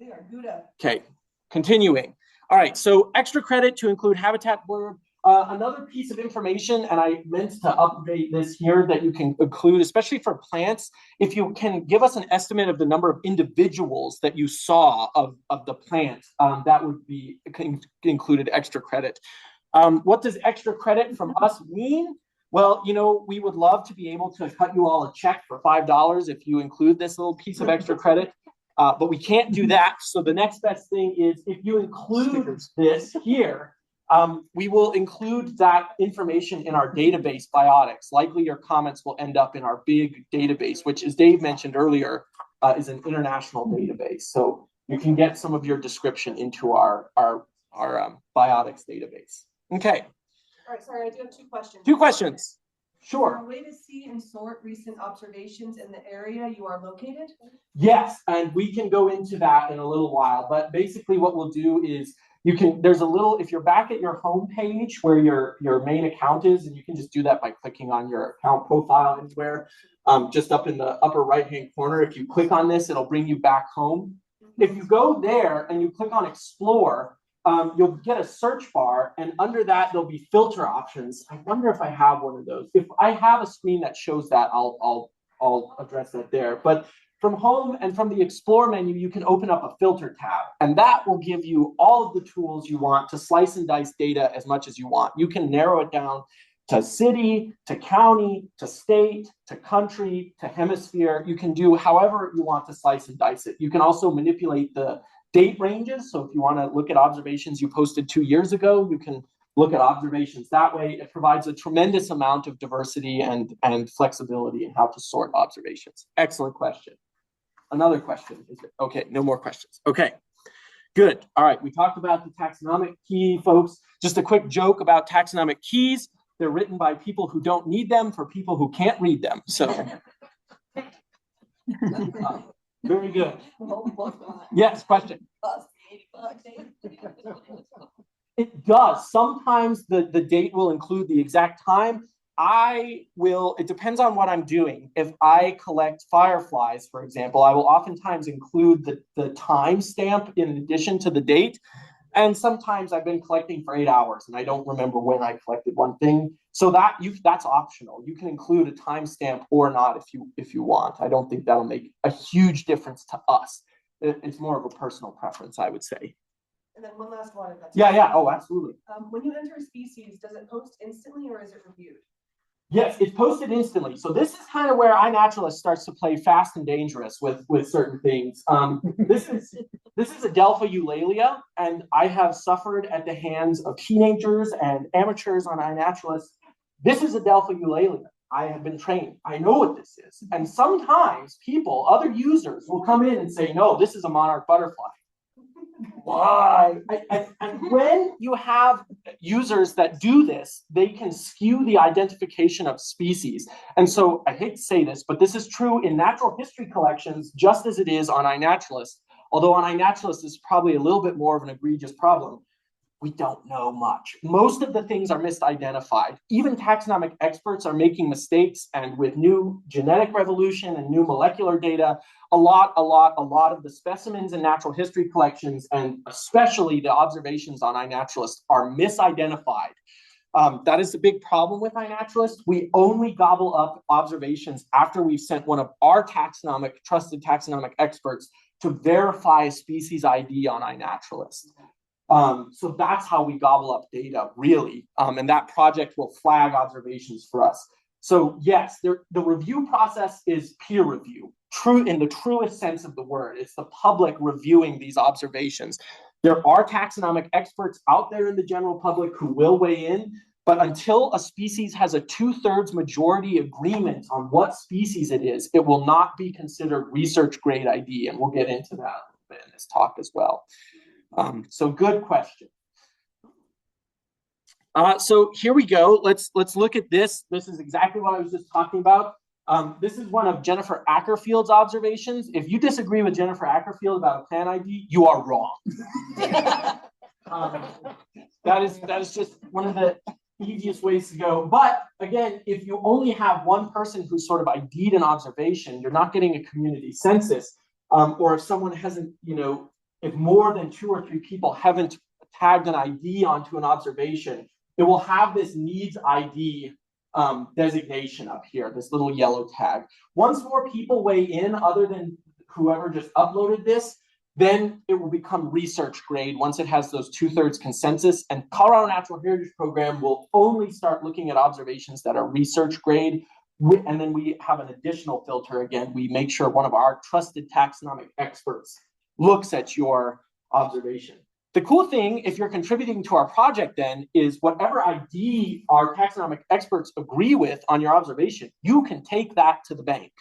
They are good. Okay, continuing. All right, so extra credit to include habitat blurb. Another piece of information, and I meant to update this here, that you can include, especially for plants, if you can give us an estimate of the number of individuals that you saw of the plant, that would be included extra credit. What does extra credit from us mean? Well, you know, we would love to be able to cut you all a check for $5 if you include this little piece of extra credit, but we can't do that. So the next best thing is if you include this here, we will include that information in our database, Biotics. Likely your comments will end up in our big database, which, as Dave mentioned earlier, is an international database. So you can get some of your description into our Biotics database. Okay. All right, sorry, I do have 2 questions. 2 questions. Sure. Is there a way to see and sort recent observations in the area you are located? Yes, and we can go into that in a little while. But basically what we'll do is there's a little, if you're back at your home page where your main account is, and you can just do that by clicking on your account profile anywhere, just up in the upper right-hand corner. If you click on this, it'll bring you back home. If you go there and you click on Explore, you'll get a search bar, and under that there'll be filter options. I wonder if I have one of those. If I have a screen that shows that, I'll address that there. But from home and from the Explore menu, you can open up a filter tab, and that will give you all of the tools you want to slice and dice data as much as you want. You can narrow it down to city, to county, to state, to country, to hemisphere. You can do however you want to slice and dice it. You can also manipulate the date ranges. So if you want to look at observations you posted 2 years ago, you can look at observations that way. It provides a tremendous amount of diversity and flexibility in how to sort observations. Excellent question. Another question. Okay, no more questions. Okay, good. All right, we talked about the taxonomic key, folks. Just a quick joke about taxonomic keys. They're written by people who don't need them for people who can't read them. So very good. Yes, question. It does. Sometimes the date will include the exact time. It depends on what I'm doing. If I collect fireflies, for example, I will oftentimes include the time stamp in addition to the date. And sometimes I've been collecting for 8 hours and I don't remember when I collected one thing. So that's optional. You can include a timestamp or not if you want. I don't think that'll make a huge difference to us. It's more of a personal preference, I would say. And then one last one. If that's yeah. Oh, absolutely. When you enter a species, does it post instantly or is it reviewed? Yes, it's posted instantly. So this is kind of where iNaturalist starts to play fast and dangerous with certain things. This is Adelpha eulalia, and I have suffered at the hands of teenagers and amateurs on iNaturalist. This is Adelpha eulalia. I have been trained. I know what this is. And sometimes other users will come in and say, no, this is a monarch butterfly. Why? And when you have users that do this, they can skew the identification of species. And so I hate to say this, but this is true in natural history collections, just as it is on iNaturalist. Although on iNaturalist is probably a little bit more of an egregious problem. We don't know much. Most of the things are misidentified. Even taxonomic experts are making mistakes, and with new genetic revolution and new molecular data, a lot of the specimens in natural history collections, and especially the observations on iNaturalist, are misidentified. That is the big problem with iNaturalist. We only gobble up observations after we've sent one of our trusted taxonomic experts to verify a species ID on iNaturalist. So that's how we gobble up data, really. And that project will flag observations for us. So yes, the review process is peer review, true in the truest sense of the word. It's the public reviewing these observations. There are taxonomic experts out there in the general public who will weigh in, but until a species has a 2/3 majority agreement on what species it is, it will not be considered research grade ID. And we'll get into that a little bit in this talk as well. So good question. So here we go. Let's look at this. This is exactly what I was just talking about. This is one of Jennifer Ackerfield's observations. If you disagree with Jennifer Ackerfield about a plant ID, you are wrong. That is just one of the easiest ways to go. But again, if you only have one person who sort of ID'd an observation, you're not getting a community census. Or if someone hasn't, if more than 2 or 3 people haven't tagged an ID onto an observation, it will have this needs ID designation up here, this little yellow tag. Once more people weigh in other than whoever just uploaded this, then it will become research grade once it has those 2/3 consensus. And Colorado Natural Heritage Program will only start looking at observations that are research grade. And then we have an additional filter again. We make sure one of our trusted taxonomic experts looks at your observation. The cool thing, if you're contributing to our project then, is whatever ID our taxonomic experts agree with on your observation, you can take that to the bank.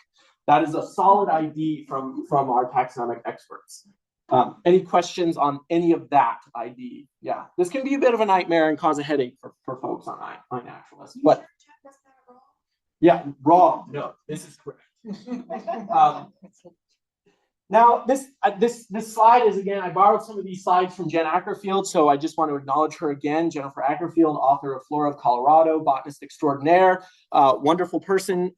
That is a solid ID from our taxonomic experts. Any questions on any of that ID? Yeah, this can be a bit of a nightmare and cause a headache for folks on iNaturalist. But yeah, wrong. No, this is correct. Now, this slide is, again, I borrowed some of these slides from Jen Ackerfield, so I just want to acknowledge her again. Jennifer Ackerfield, author of Flora of Colorado, botanist extraordinaire, wonderful person,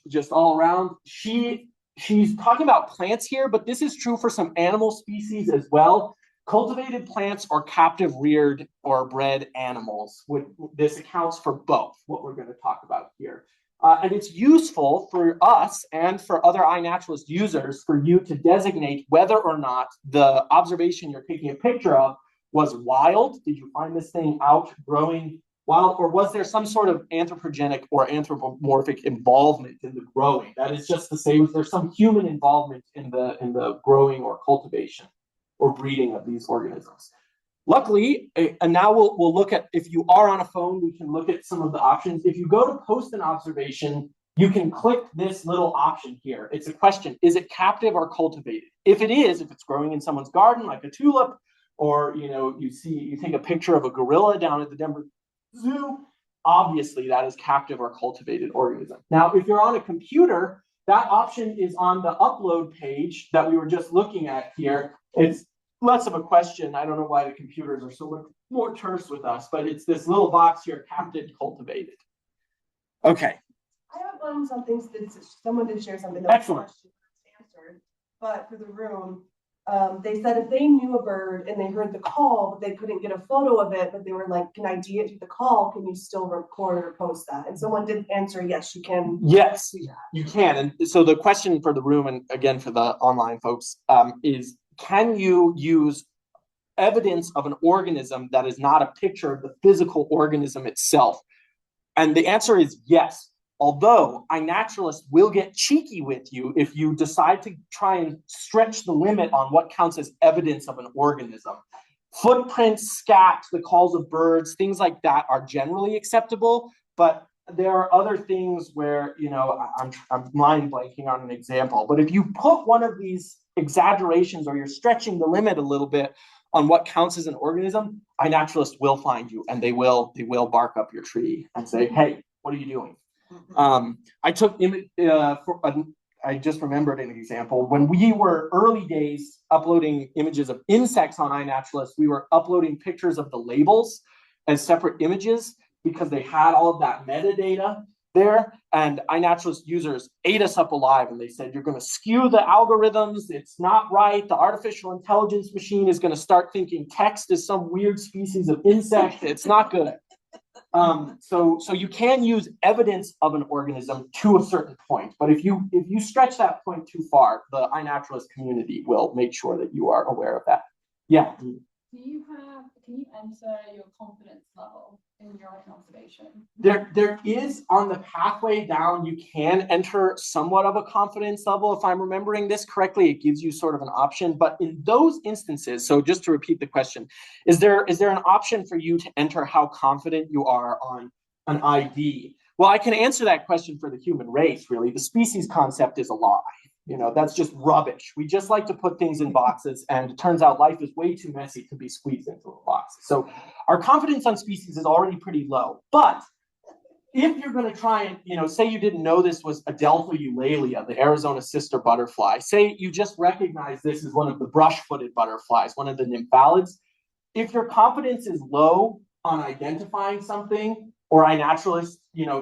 just all around. She's talking about plants here, but this is true for some animal species as well. Cultivated plants or captive reared or bred animals. This accounts for both, what we're going to talk about here. And it's useful for us and for other iNaturalist users for you to designate whether or not the observation you're taking a picture of was wild. Did you find this thing out growing wild, or was there some sort of anthropogenic or anthropomorphic involvement in the growing? That is just to say, was there some human involvement in the growing or cultivation or breeding of these organisms? Luckily, and now we'll look at, if you are on a phone, we can look at some of the options. If you go to post an observation, you can click this little option here. It's a question, is it captive or cultivated? If it is, if it's growing in someone's garden, like a tulip, or you take a picture of a gorilla down at the Denver Zoo, obviously that is captive or cultivated organism. Now, if you're on a computer, that option is on the upload page that we were just looking at here. It's less of a question. I don't know why the computers are so much more terse with us, but it's this little box here, captive, cultivated. Okay. I have something that someone did share something. Excellent. Answered, but for the room, they said if they knew a bird and they heard the call, but they couldn't get a photo of it, but they were like, can I ID it through the call? Can you still record or post that? And someone did answer, yes, you can. Yes, you can. And so the question for the room, and again for the online folks, is, can you use evidence of an organism that is not a picture of the physical organism itself? And the answer is yes. Although iNaturalist will get cheeky with you if you decide to try and stretch the limit on what counts as evidence of an organism. Footprints, scats, the calls of birds, things like that are generally acceptable, but there are other things where, I'm mind blanking on an example, but if you put one of these exaggerations or you're stretching the limit a little bit on what counts as an organism, iNaturalist will find you and they will bark up your tree and say, hey, what are you doing? I just remembered an example. When we were early days uploading images of insects on iNaturalist, we were uploading pictures of the labels as separate images because they had all of that metadata there. And iNaturalist users ate us up alive and they said, you're going to skew the algorithms. It's not right. The artificial intelligence machine is going to start thinking text is some weird species of insect. It's not good. So you can use evidence of an organism to a certain point, but if you stretch that point too far, the iNaturalist community will make sure that you are aware of that. Yeah. Can you enter your confidence level in your own observation? There is, on the pathway down, you can enter somewhat of a confidence level. If I'm remembering this correctly, it gives you sort of an option. But in those instances, so just to repeat the question, is there an option for you to enter how confident you are on an ID? Well, I can answer that question for the human race, really. The species concept is a lie. That's just rubbish. We just like to put things in boxes, and it turns out life is way too messy to be squeezed into a box. So our confidence on species is already pretty low. But if you're going to try and, say you didn't know this was Adelpha eulalia, the Arizona sister butterfly. Say you just recognize this as one of the brush-footed butterflies, one of the nymphalids. If your confidence is low on identifying something, or iNaturalist,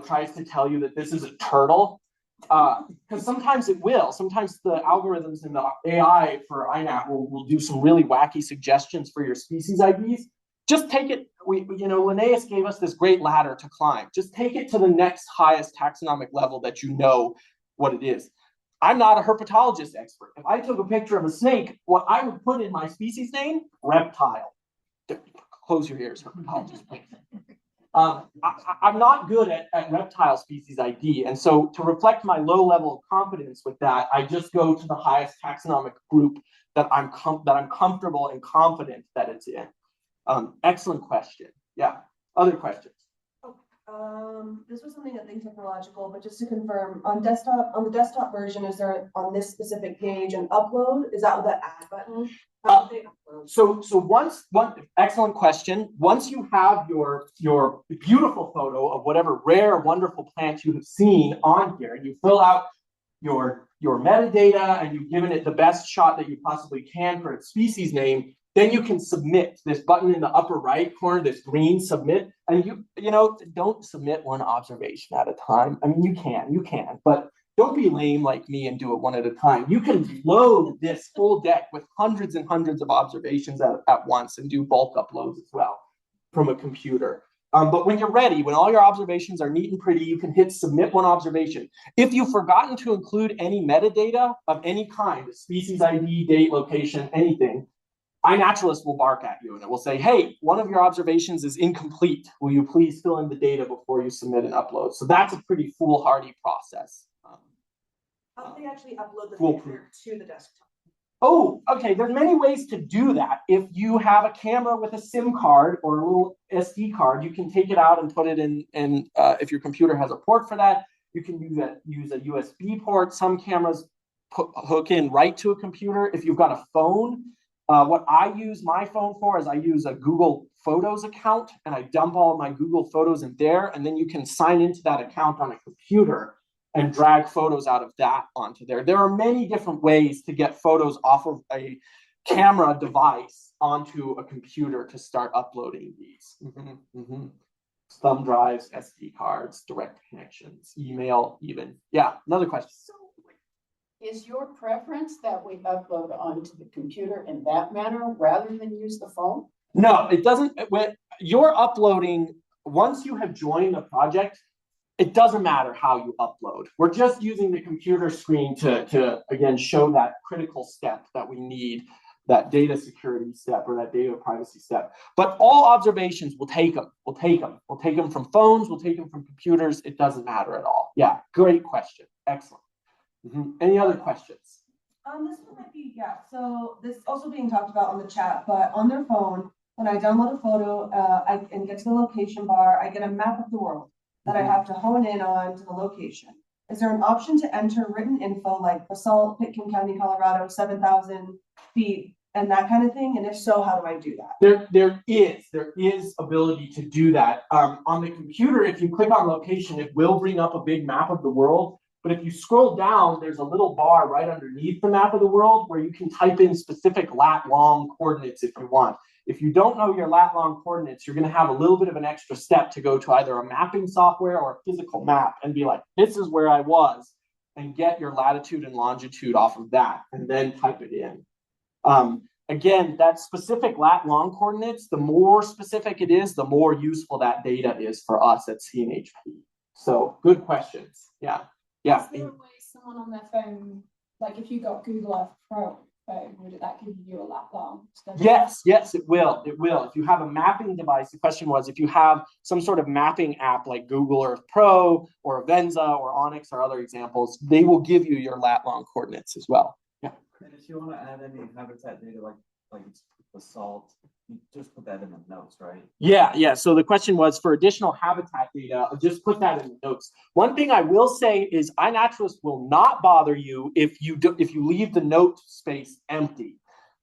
tries to tell you that this is a turtle, because sometimes it will. Sometimes the algorithms in the AI for iNat will do some really wacky suggestions for your species IDs. just take it, Linnaeus gave us this great ladder to climb. Just take it to the next highest taxonomic level that you know what it is. I'm not a herpetologist expert. If I took a picture of a snake, what I would put in my species name, reptile. Close your ears, herpetologist. I'm not good at reptile species ID. And so to reflect my low level of confidence with that, I just go to the highest taxonomic group that I'm comfortable and confident that it's in. Excellent question. Yeah. Other questions? This was something that they technological, but just to confirm, on the desktop version, is there on this specific page an upload? Is that the add button? So excellent question. Once you have your beautiful photo of whatever rare, wonderful plant you have seen on here, and you fill out your metadata and you've given it the best shot that you possibly can for its species name, then you can submit this button in the upper right corner, this green submit, and you know, don't submit one observation at a time. I mean, you can, but don't be lame like me and do it one at a time. You can load this full deck with hundreds and hundreds of observations at once and do bulk uploads as well from a computer. But when you're ready, when all your observations are neat and pretty, you can hit submit one observation. If you've forgotten to include any metadata of any kind, species ID, date, location, anything, iNaturalist will bark at you and it will say, hey, one of your observations is incomplete. Will you please fill in the data before you submit and upload? So that's a pretty foolhardy process. How do they actually upload the picture to the desktop? Oh, okay. There's many ways to do that. If you have a camera with a SIM card or a little SD card, you can take it out and put it in. And if your computer has a port for that, you can use a USB port. Some cameras hook in right to a computer. If you've got a phone, what I use my phone for is I use a Google Photos account and I dump all of my Google Photos in there. And then you can sign into that account on a computer and drag photos out of that onto there. There are many different ways to get photos off of a camera device onto a computer to start uploading these. Thumb drives, SD cards, direct connections, email even. Yeah, another question. So is your preference that we upload onto the computer in that manner rather than use the phone? No, it doesn't. When you're uploading, once you have joined the project, it doesn't matter how you upload. We're just using the computer screen to again, show that critical step that we need, that data security step or that data privacy step. But all observations, we'll take them. We'll take them from phones. We'll take them from computers. It doesn't matter at all. Yeah, great question. Excellent. Any other questions? This one might be, yeah. So this is also being talked about on the chat, but on their phone, when I download a photo and get to the location bar, I get a map of the world that I have to hone in on to the location. Is there an option to enter written info like basalt, Pitkin County, Colorado, 7,000 feet, and that kind of thing? And if so, how do I do that? There is ability to do that. On the computer, if you click on location, it will bring up a big map of the world. But if you scroll down, there's a little bar right underneath the map of the world where you can type in specific lat-long coordinates if you want. If you don't know your lat-long coordinates, you're going to have a little bit of an extra step to go to either a mapping software or a physical map and be like, this is where I was, and get your latitude and longitude off of that, and then type it in. Again, that specific lat-long coordinates, the more specific it is, the more useful that data is for us at CNHP. So good questions. Yeah. Yeah. Is there a way someone on their phone, like if you got Google Earth Pro, would that give you a lat long? Yes, it will. It will. If you have a mapping device, the question was if you have some sort of mapping app like Google Earth Pro or Avenza or Onyx or other examples, they will give you your lat-long coordinates as well. Yeah. And if you want to add any habitat data like basalt, you just put that in the notes, right? Yeah. So the question was for additional habitat data, just put that in the notes. One thing I will say is iNaturalist will not bother you if you leave the note space empty.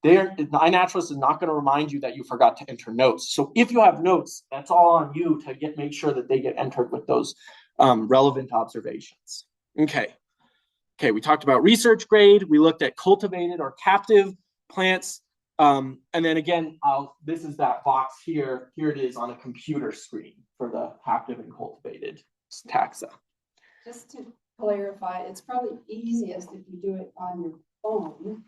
iNaturalist is not going to remind you that you forgot to enter notes. So if you have notes, that's all on you to make sure that they get entered with those relevant observations. Okay, we talked about research grade. We looked at cultivated or captive plants. And then again, this is that box here. Here it is on a computer screen for the captive and cultivated taxa. Just to clarify, it's probably easiest if you do it on your phone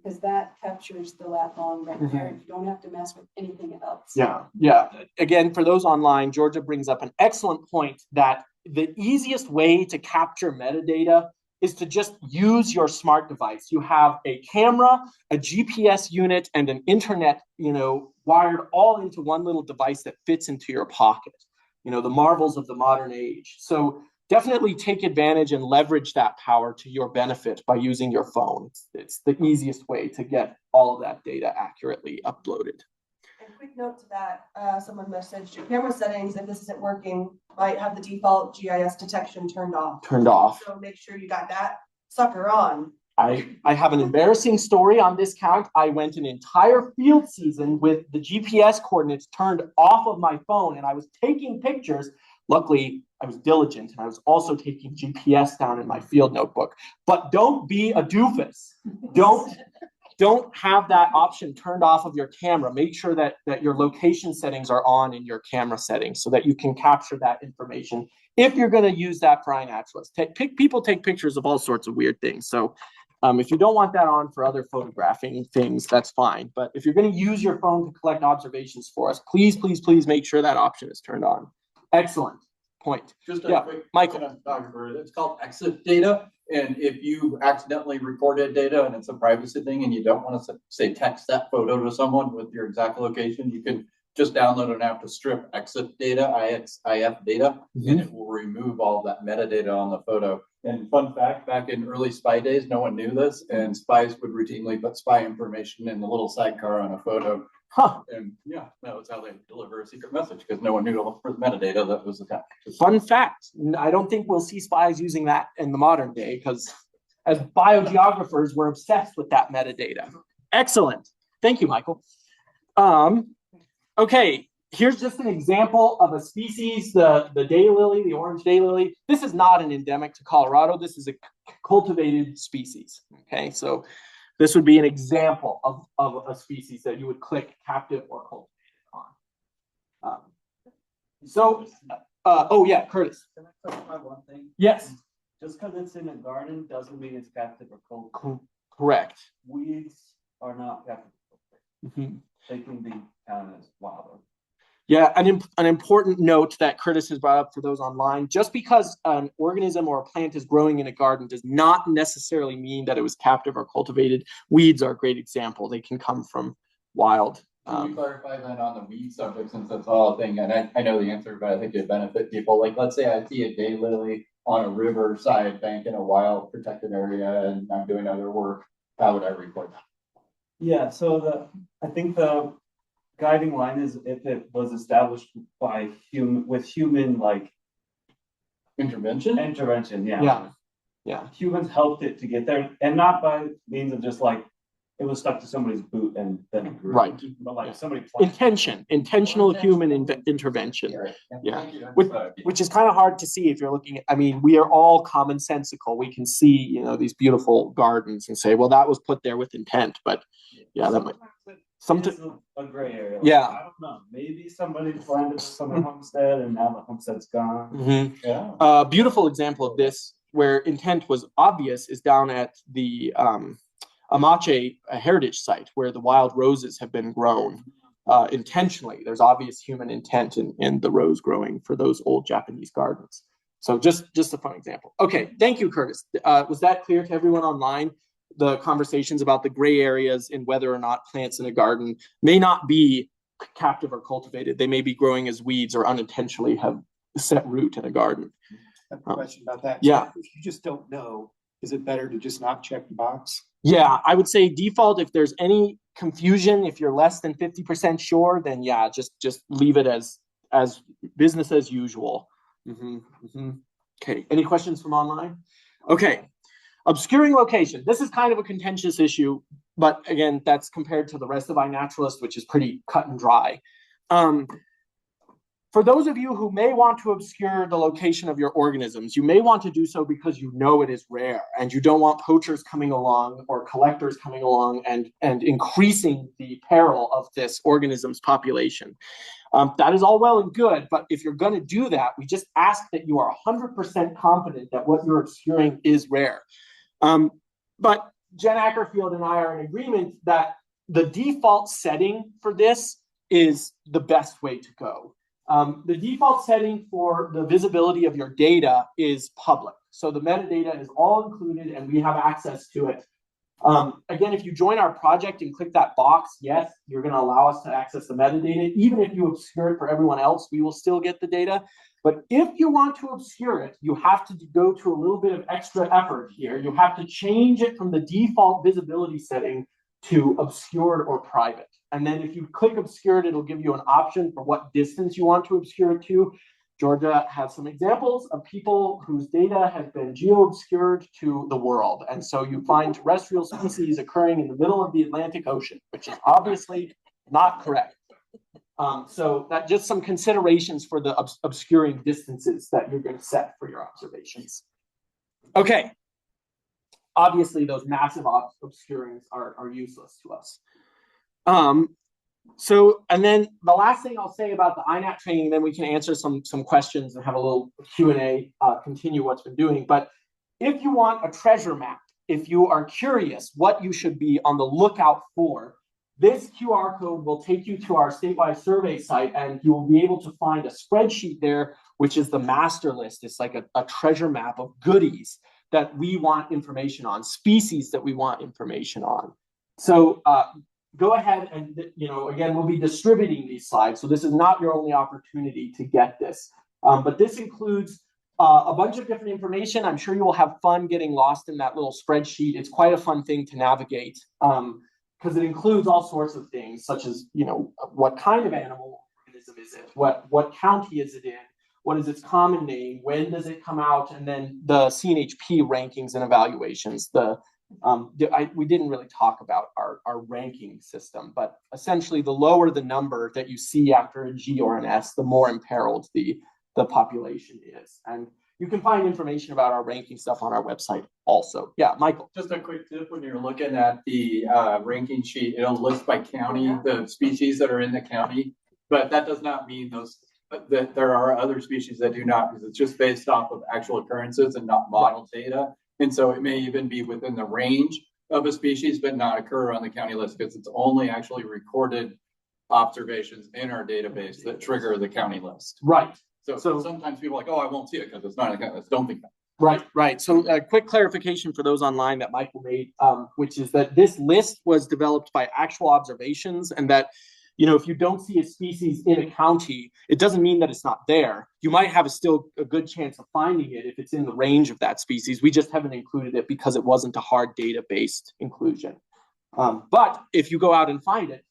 because that captures the lat long right there. You don't have to mess with anything else. Yeah. Again, for those online, Georgia brings up an excellent point that the easiest way to capture metadata is to just use your smart device. You have a camera, a GPS unit, and an internet, wired all into one little device that fits into your pocket. The marvels of the modern age. So definitely take advantage and leverage that power to your benefit by using your phone. It's the easiest way to get all of that data accurately uploaded. And quick note to that, someone messaged your camera settings, if this isn't working, might have the default GIS detection turned off. So make sure you got that sucker on. I have an embarrassing story on this count. I went an entire field season with the GPS coordinates turned off of my phone, and I was taking pictures. Luckily, I was diligent, and I was also taking GPS down in my field notebook. But don't be a doofus. Don't have that option turned off of your camera. Make sure that your location settings are on in your camera settings so that you can capture that information if you're going to use that for iNaturalist. People take pictures of all sorts of weird things. So if you don't want that on for other photographing things, that's fine. But if you're going to use your phone to collect observations for us, please, please, please make sure that option is turned on. Excellent point. Just a quick Michael. It's called exit data. And if you accidentally recorded data and it's a privacy thing and you don't want to say text that photo to someone with your exact location, you can just download an app to strip exit data, IF data, and it will remove all that metadata on the photo. And fun fact, back in early spy days, no one knew this, and spies would routinely put spy information in the little sidecar on a photo. And yeah, that was how they deliver a secret message, because no one knew to look for the metadata that was attached. Fun fact, I don't think we'll see spies using that in the modern day, because as biogeographers, we're obsessed with that metadata. Excellent. Thank you, Michael. Okay, here's just an example of a species, the daylily, the orange daylily. This is not an endemic to Colorado. This is a cultivated species. Okay, so this would be an example of a species that you would click captive or cultivated on. Oh yeah, Curtis. Can I clarify one thing? Yes. Just because it's in a garden doesn't mean it's captive or cultivated. Correct. Weeds are not captive or cultivated. They can be counted as wild. Yeah, an important note that Curtis has brought up for those online, just because an organism or a plant is growing in a garden does not necessarily mean that it was captive or cultivated. Weeds are a great example. They can come from wild. Can you clarify then on the weed subject, since that's all a thing, and I know the answer, but I think it'd benefit people. Like, let's say I see a daylily on a riverside bank in a wild protected area and I'm doing other work, how would I record that? Yeah, so I think the guiding line is if it was established by human like intervention. Yeah. Humans helped it to get there, and not by means of just like it was stuck to somebody's boot and then it grew. Right. But like somebody intentional human intervention. Yeah. Which is kind of hard to see if you're looking at, I mean, we are all commonsensical. We can see, these beautiful gardens and say, well, that was put there with intent, but yeah, that might. It's a gray area. Like, yeah. I don't know. Maybe somebody planted this on their homestead and now the homestead's gone. Mm-hmm. Yeah. A beautiful example of this where intent was obvious is down at the Amache heritage site where the wild roses have been grown intentionally. There's obvious human intent in the rose growing for those old Japanese gardens. So just a fun example. Okay, thank you, Curtis. Was that clear to everyone online? The conversations about the gray areas in whether or not plants in a garden may not be captive or cultivated. They may be growing as weeds or unintentionally have set root in a garden. I have a question about that. Yeah. So if you just don't know, is it better to just not check the box? Yeah, I would say default, if there's any confusion, if you're less than 50% sure, then yeah, just leave it as business as usual. Okay, any questions from online? Okay. Obscuring location. This is kind of a contentious issue, but again, that's compared to the rest of iNaturalist, which is pretty cut and dry. For those of you who may want to obscure the location of your organisms, you may want to do so because you know it is rare and you don't want poachers coming along or collectors coming along and increasing the peril of this organism's population. That is all well and good, but if you're going to do that, we just ask that you are 100% confident that what you're obscuring is rare. But Jen Ackerfield and I are in agreement that the default setting for this is the best way to go. The default setting for the visibility of your data is public. So the metadata is all included and we have access to it. Again, if you join our project and click that box, yes, you're going to allow us to access the metadata. Even if you obscure it for everyone else, we will still get the data. But if you want to obscure it, you have to go to a little bit of extra effort here. You have to change it from the default visibility setting to obscured or private. And then if you click obscured, it'll give you an option for what distance you want to obscure it to. Georgia has some examples of people whose data has been geo-obscured to the world. And so you find terrestrial species occurring in the middle of the Atlantic Ocean, which is obviously not correct. So that just some considerations for the obscuring distances that you're going to set for your observations. Okay. Obviously, those massive obscurings are useless to us. So, and then the last thing I'll say about the iNat training, then we can answer some questions and have a little Q&A, continue what's been doing. But if you want a treasure map, if you are curious what you should be on the lookout for, this QR code will take you to our statewide survey site, and you will be able to find a spreadsheet there, which is the master list. It's like a treasure map of goodies that we want information on, species that we want information on. So go ahead and, again, we'll be distributing these slides. So this is not your only opportunity to get this. But this includes a bunch of different information. I'm sure you will have fun getting lost in that little spreadsheet. It's quite a fun thing to navigate because it includes all sorts of things, such as, what kind of animal organism is it? What county is it in? What is its common name? When does it come out? And then the CNHP rankings and evaluations. We didn't really talk about our ranking system, but essentially the lower the number that you see after a G or an S, the more imperiled the population is. And you can find information about our ranking stuff on our website also. Yeah, Michael. Just a quick tip, when you're looking at the ranking sheet, it'll list by county the species that are in the county, but that does not mean that there are other species that do not, because it's just based off of actual occurrences and not model data. And so it may even be within the range of a species, but not occur on the county list because it's only actually recorded observations in our database that trigger the county list. Right. So sometimes people are like, oh, I won't see it because it's not in the county list. Don't think that. Right. So a quick clarification for those online that Michael made, which is that this list was developed by actual observations, and that if you don't see a species in a county, it doesn't mean that it's not there. You might have still a good chance of finding it if it's in the range of that species. We just haven't included it because it wasn't a hard data-based inclusion. But if you go out and find it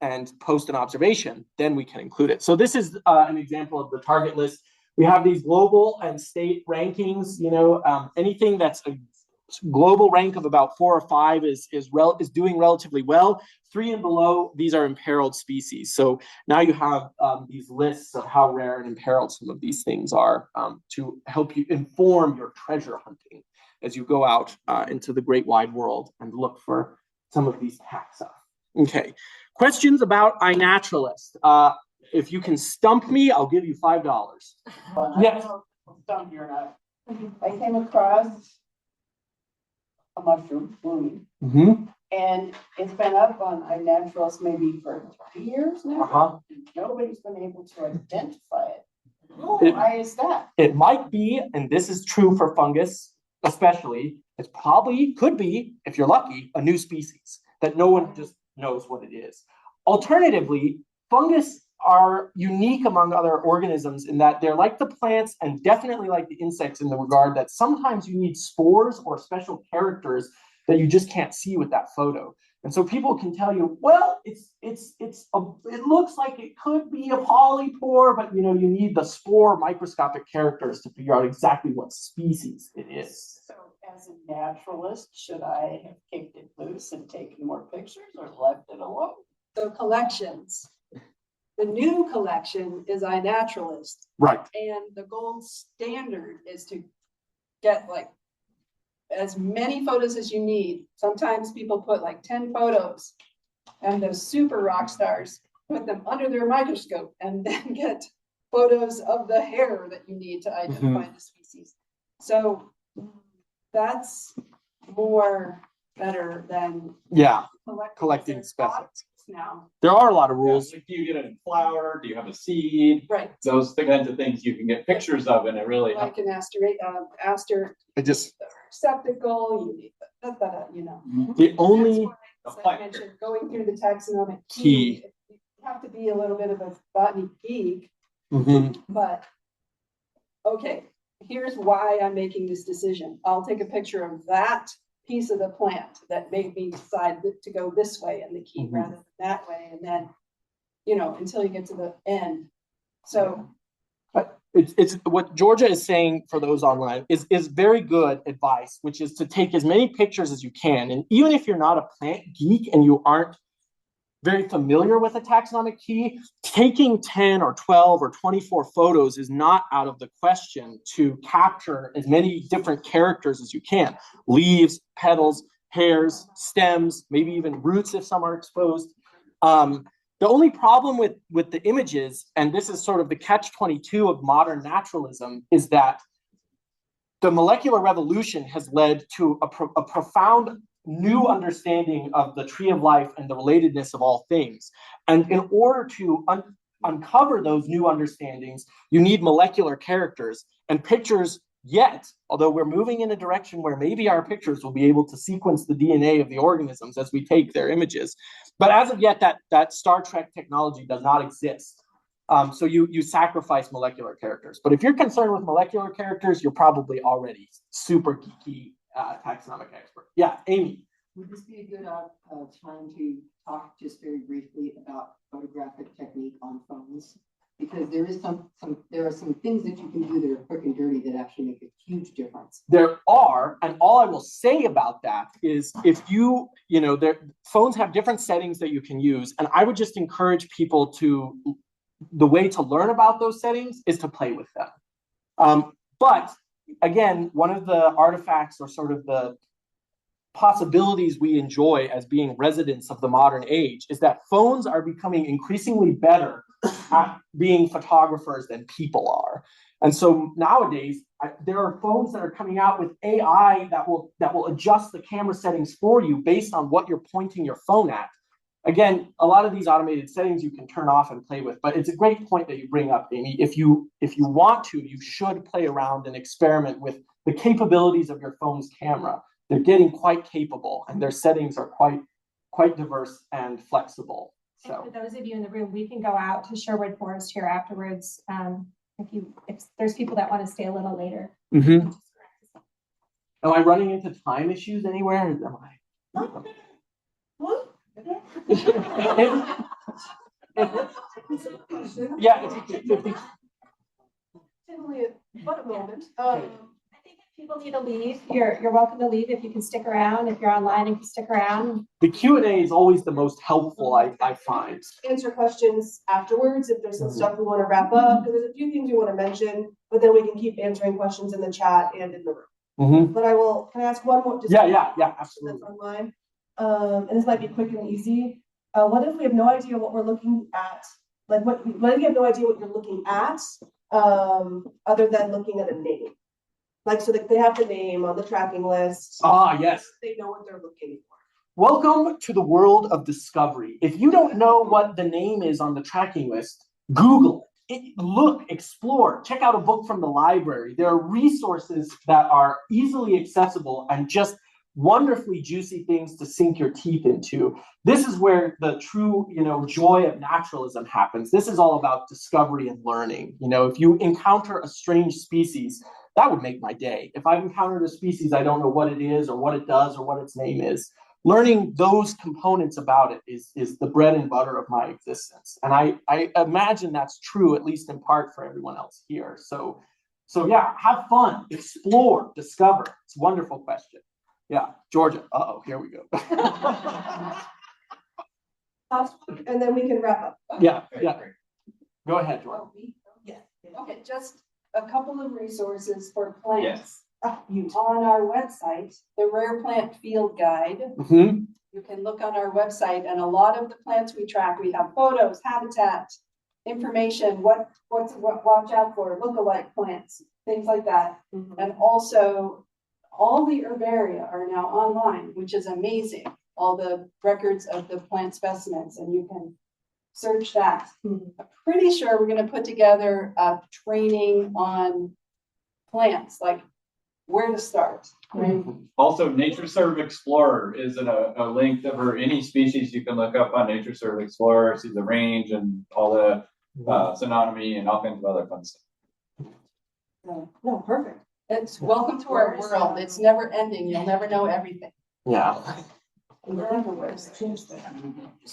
and post an observation, then we can include it. So this is an example of the target list. We have these global and state rankings. Anything that's a global rank of about 4 or 5 is doing relatively well. 3 and below, these are imperiled species. So now you have these lists of how rare and imperiled some of these things are to help you inform your treasure hunting as you go out into the great wide world and look for some of these taxa. Okay, questions about iNaturalist? If you can stump me, I'll give you $5. Yes. Stump you or not. I came across a mushroom blooming. And it's been up on iNaturalist maybe for 3 years now. Nobody's been able to identify it. Why is that? It might be, and this is true for fungus especially, it probably could be, if you're lucky, a new species that no one just knows what it is. Alternatively, fungus are unique among other organisms in that they're like the plants and definitely like the insects in the regard that sometimes you need spores or special characters that you just can't see with that photo. And so people can tell you, well, it looks like it could be a polypore, but you need the spore microscopic characters to figure out exactly what species it is. So as a naturalist, should I have kicked it loose and taken more pictures or left it alone? So collections. The new collection is iNaturalist. Right. And the gold standard is to get as many photos as you need. Sometimes people put 10 photos, and those super rock stars put them under their microscope and then get photos of the hair that you need to identify the species. So that's more better than Yeah, collecting collecting There's a lot of specimens. things now. There are a lot of rules. Like, do you get a flower? Do you have a seed? Right. Those the kinds of things you can get pictures of, and it really Like an aster I just receptacle, you need, you know. the only As I mentioned, going through the taxonomic key. you have to be a little bit of a botany geek, but okay, here's why I'm making this decision. I'll take a picture of that piece of the plant that made me decide to go this way in the key rather than that way, and then, you know, until you get to the end. So it's what Georgia is saying for those online is very good advice, which is to take as many pictures as you can. And even if you're not a plant geek and you aren't very familiar with a taxonomic key, taking 10 or 12 or 24 photos is not out of the question to capture as many different characters as you can. Leaves, petals, hairs, stems, maybe even roots if some are exposed. The only problem with the images, and this is sort of the catch-22 of modern naturalism, is that the molecular revolution has led to a profound new understanding of the tree of life and the relatedness of all things. And in order to uncover those new understandings, you need molecular characters and pictures. Yet, although we're moving in a direction where maybe our pictures will be able to sequence the DNA of the organisms as we take their images, but as of yet, that Star Trek technology does not exist. So you sacrifice molecular characters. But if you're concerned with molecular characters, you're probably already super geeky taxonomic expert. Yeah, Amy. Would this be a good time to talk just very briefly about photographic technique on phones? Because there are some things that you can do that are quick and dirty that actually make a huge difference. There are, and all I will say about that is if phones have different settings that you can use, and I would just encourage people the way to learn about those settings is to play with them. But again, one of the artifacts or sort of the possibilities we enjoy as being residents of the modern age is that phones are becoming increasingly better at being photographers than people are. And so nowadays, there are phones that are coming out with AI that will adjust the camera settings for you based on what you're pointing your phone at. Again, a lot of these automated settings you can turn off and play with, but it's a great point that you bring up, Amy. If you want to, you should play around and experiment with the capabilities of your phone's camera. They're getting quite capable, and their settings are quite diverse and flexible. So, and for those of you in the room, we can go out to Sherwood Forest here afterwards. If there's people that want to stay a little later. Am I running into time issues anywhere? Am I? Yeah. What a moment. I think if people need to leave, you're welcome to leave. If you can stick around, if you're online and can stick around. The Q&A is always the most helpful, I find. Answer questions afterwards if there's some stuff we want to wrap up, because there's a few things we want to mention, but then we can keep answering questions in the chat and in the room. But can I ask one more? Yeah, absolutely. That's online. And this might be quick and easy. What if we have no idea what we're looking at? Like what if you have no idea what you're looking at, other than looking at a name? Like, so that they have the name on the tracking list. Ah, yes. They know what they're looking for. Welcome to the world of discovery. If you don't know what the name is on the tracking list, Google it. Look, explore, check out a book from the library. There are resources that are easily accessible and just wonderfully juicy things to sink your teeth into. This is where the true, joy of naturalism happens. This is all about discovery and learning. If you encounter a strange species, that would make my day. If I've encountered a species, I don't know what it is or what it does or what its name is. Learning those components about it is the bread and butter of my existence. And I imagine that's true, at least in part, for everyone else here. So yeah, have fun, explore, discover. It's a wonderful question. Yeah, Georgia. Here we go. And then we can wrap up. Yeah. Go ahead, Georgia. Yeah. Okay, just a couple of resources for plants. On our website, the Rare Plant Field Guide. You can look on our website, and a lot of the plants we track, we have photos, habitat, information, what watch out for, look-alike plants, things like that. And also all the herbaria are now online, which is amazing. All the records of the plant specimens, and you can search that. I'm pretty sure we're going to put together a training on plants, like where to start. Right? Also, NatureServe Explorer is a link that for any species you can look up on NatureServe Explorer, see the range and all the synonymy and all kinds of other fun stuff. No, perfect. It's welcome to our world. It's never ending. You'll never know everything. Yeah.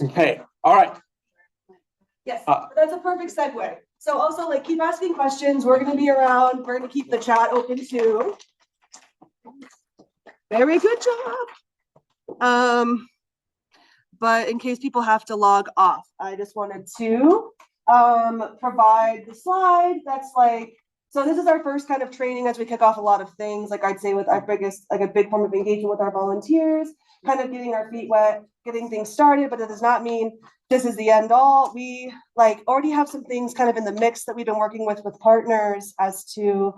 Okay. All right. Yes, that's a perfect segue. So also, like, keep asking questions. We're going to be around. We're going to keep the chat open too. Very good job. But in case people have to log off, I just wanted to provide the slide that's like, so this is our first kind of training as we kick off a lot of things. Like I'd say with our biggest, like a big form of engagement with our volunteers, kind of getting our feet wet, getting things started, but it does not mean this is the end all. We like already have some things kind of in the mix that we've been working with partners as to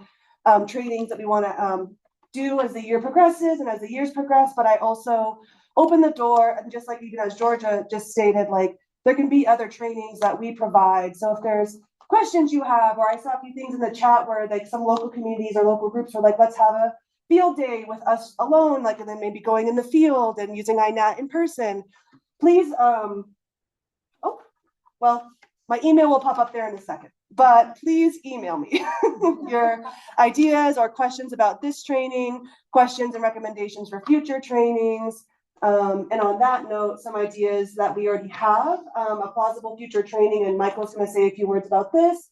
trainings that we want to do as the year progresses and as the years progress. But I also open the door, and just like even as Georgia just stated, like there can be other trainings that we provide. So if there's questions you have, or I saw a few things in the chat where like some local communities or local groups were like, let's have a field day with us alone, like, and then maybe going in the field and using iNat in person. Please, well, my email will pop up there in a second, but please email me your ideas or questions about this training, questions and recommendations for future trainings. And on that note, some ideas that we already have, a plausible future training, and Michael's going to say a few words about this,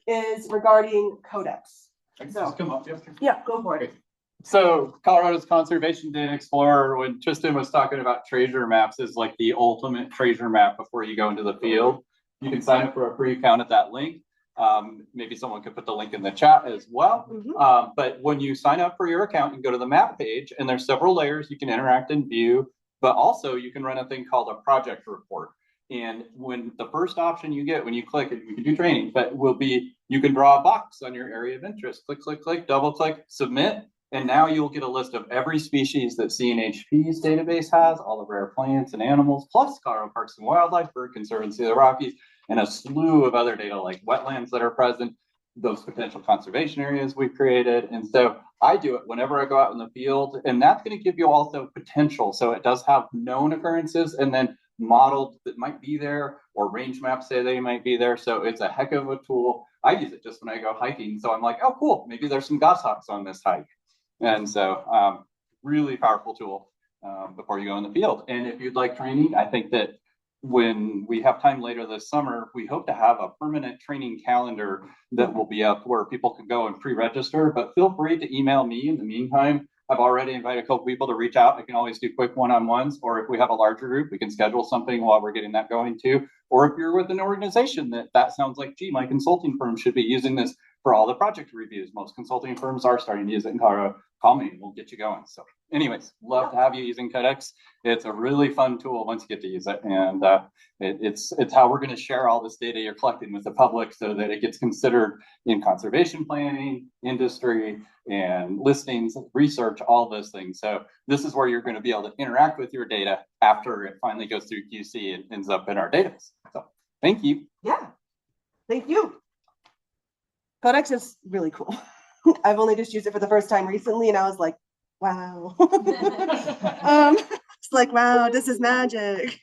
is regarding codex. So, come up. Yeah, go for it. So Colorado's Conservation Data Explorer, when Tristan was talking about treasure maps, is like the ultimate treasure map before you go into the field. You can sign up for a free account at that link. Maybe someone could put the link in the chat as well. But when you sign up for your account, you go to the map page, and there's several layers you can interact and view, but also you can run a thing called a project report. And when the first option you get when you click it, you can do training, but will be you can draw a box on your area of interest. Click, click, click, double click, submit. And now you'll get a list of every species that CNHP's database has, all the rare plants and animals, plus Colorado Parks and Wildlife, Bird Conservancy of the Rockies, and a slew of other data like wetlands that are present, those potential conservation areas we've created. And so I do it whenever I go out in the field, and that's going to give you also potential. So it does have known occurrences and then modeled that might be there, or range maps say they might be there. So it's a heck of a tool. I use it just when I go hiking. So I'm like, oh, cool, maybe there's some goshawks on this hike. And so really powerful tool before you go in the field. And if you'd like training, I think that when we have time later this summer, we hope to have a permanent training calendar that will be up where people can go and pre-register, but feel free to email me in the meantime. I've already invited a couple people to reach out. I can always do quick one-on-ones, or if we have a larger group, we can schedule something while we're getting that going too. Or if you're with an organization that sounds like, gee, my consulting firm should be using this for all the project reviews. Most consulting firms are starting to use it in Colorado. Call me and we'll get you going. So anyways, love to have you using Codex. It's a really fun tool once you get to use it. And it's how we're going to share all this data you're collecting with the public so that it gets considered in conservation planning, industry, and listings, research, all those things. So this is where you're going to be able to interact with your data after it finally goes through QC and ends up in our database. So thank you. Yeah, thank you. Codex is really cool. I've only just used it for the first time recently, and I was like, wow. It's like, wow, this is magic.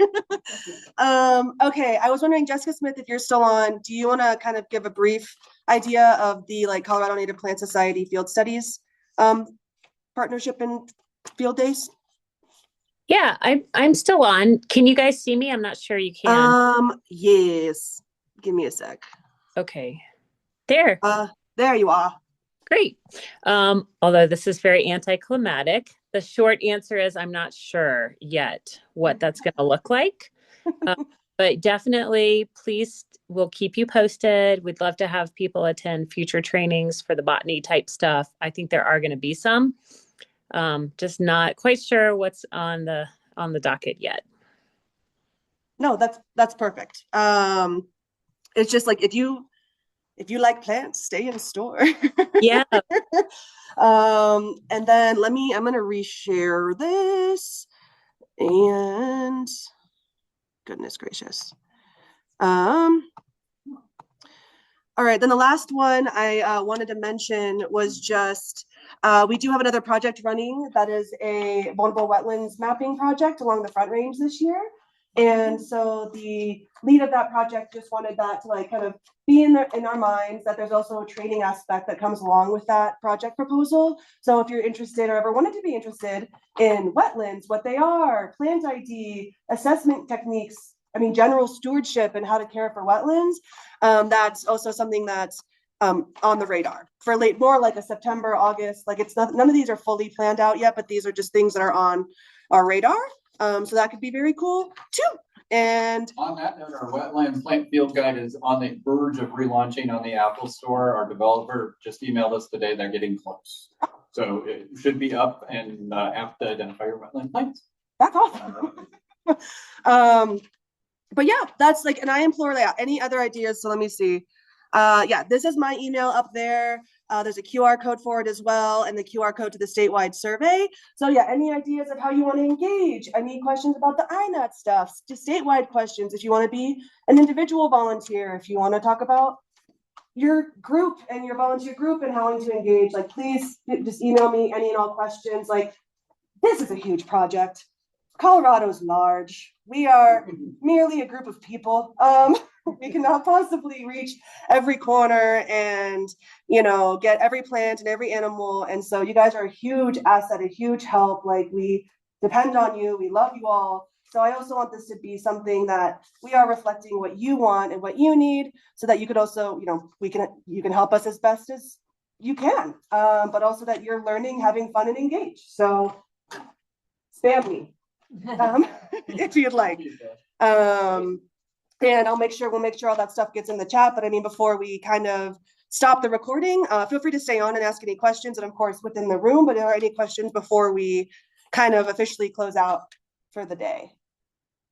Okay, I was wondering, Jessica Smith, if you're still on, do you want to kind of give a brief idea of the like Colorado Native Plant Society Field Studies partnership and field days? Yeah, I'm still on. Can you guys see me? I'm not sure you can. Yes. Give me a sec. Okay. There. There you are. Great. Although this is very anticlimactic, the short answer is I'm not sure yet what that's going to look like. But definitely, please, we'll keep you posted. We'd love to have people attend future trainings for the botany type stuff. I think there are going to be some. Just not quite sure what's on the docket yet. No, that's perfect. It's just like if you if you like plants, stay in store. Yeah. And then I'm gonna reshare this, and goodness gracious. All right, then the last one I wanted to mention was just, we do have another project running that is a vulnerable wetlands mapping project along the Front Range this year. And so the lead of that project just wanted that to like kind of be in our minds, that there's also a training aspect that comes along with that project proposal. So if you're interested or ever wanted to be interested in wetlands, what they are, plant ID, assessment techniques, I mean, general stewardship and how to care for wetlands, that's also something that's on the radar for more like a September, August. Like it's not, none of these are fully planned out yet, but these are just things that are on our radar. So that could be very cool too. And on that note, our wetland plant field guide is on the verge of relaunching on the Apple Store. Our developer just emailed us today; they're getting close, so it should be up and have to identify your wetland plants. That's awesome. But yeah, that's like, and I implore that any other ideas. So let me see. Yeah, this is my email up there. There's a QR code for it as well, and the QR code to the statewide survey. So yeah, any ideas of how you want to engage? Any questions about the iNat stuff? Just statewide questions. If you want to be an individual volunteer, if you want to talk about your group and your volunteer group and how to engage, like please just email me any and all questions. Like this is a huge project. Colorado's large. We are merely a group of people. We cannot possibly reach every corner and, get every plant and every animal. And so you guys are a huge asset, a huge help. Like we depend on you. We love you all. So I also want this to be something that we are reflecting what you want and what you need, so that you could also, you can help us as best as you can, but also that you're learning, having fun, and engaged. So spam me. If you'd like. And we'll make sure all that stuff gets in the chat. But I mean, before we kind of stop the recording, feel free to stay on and ask any questions, and of course within the room, but are there any questions before we kind of officially close out for the day?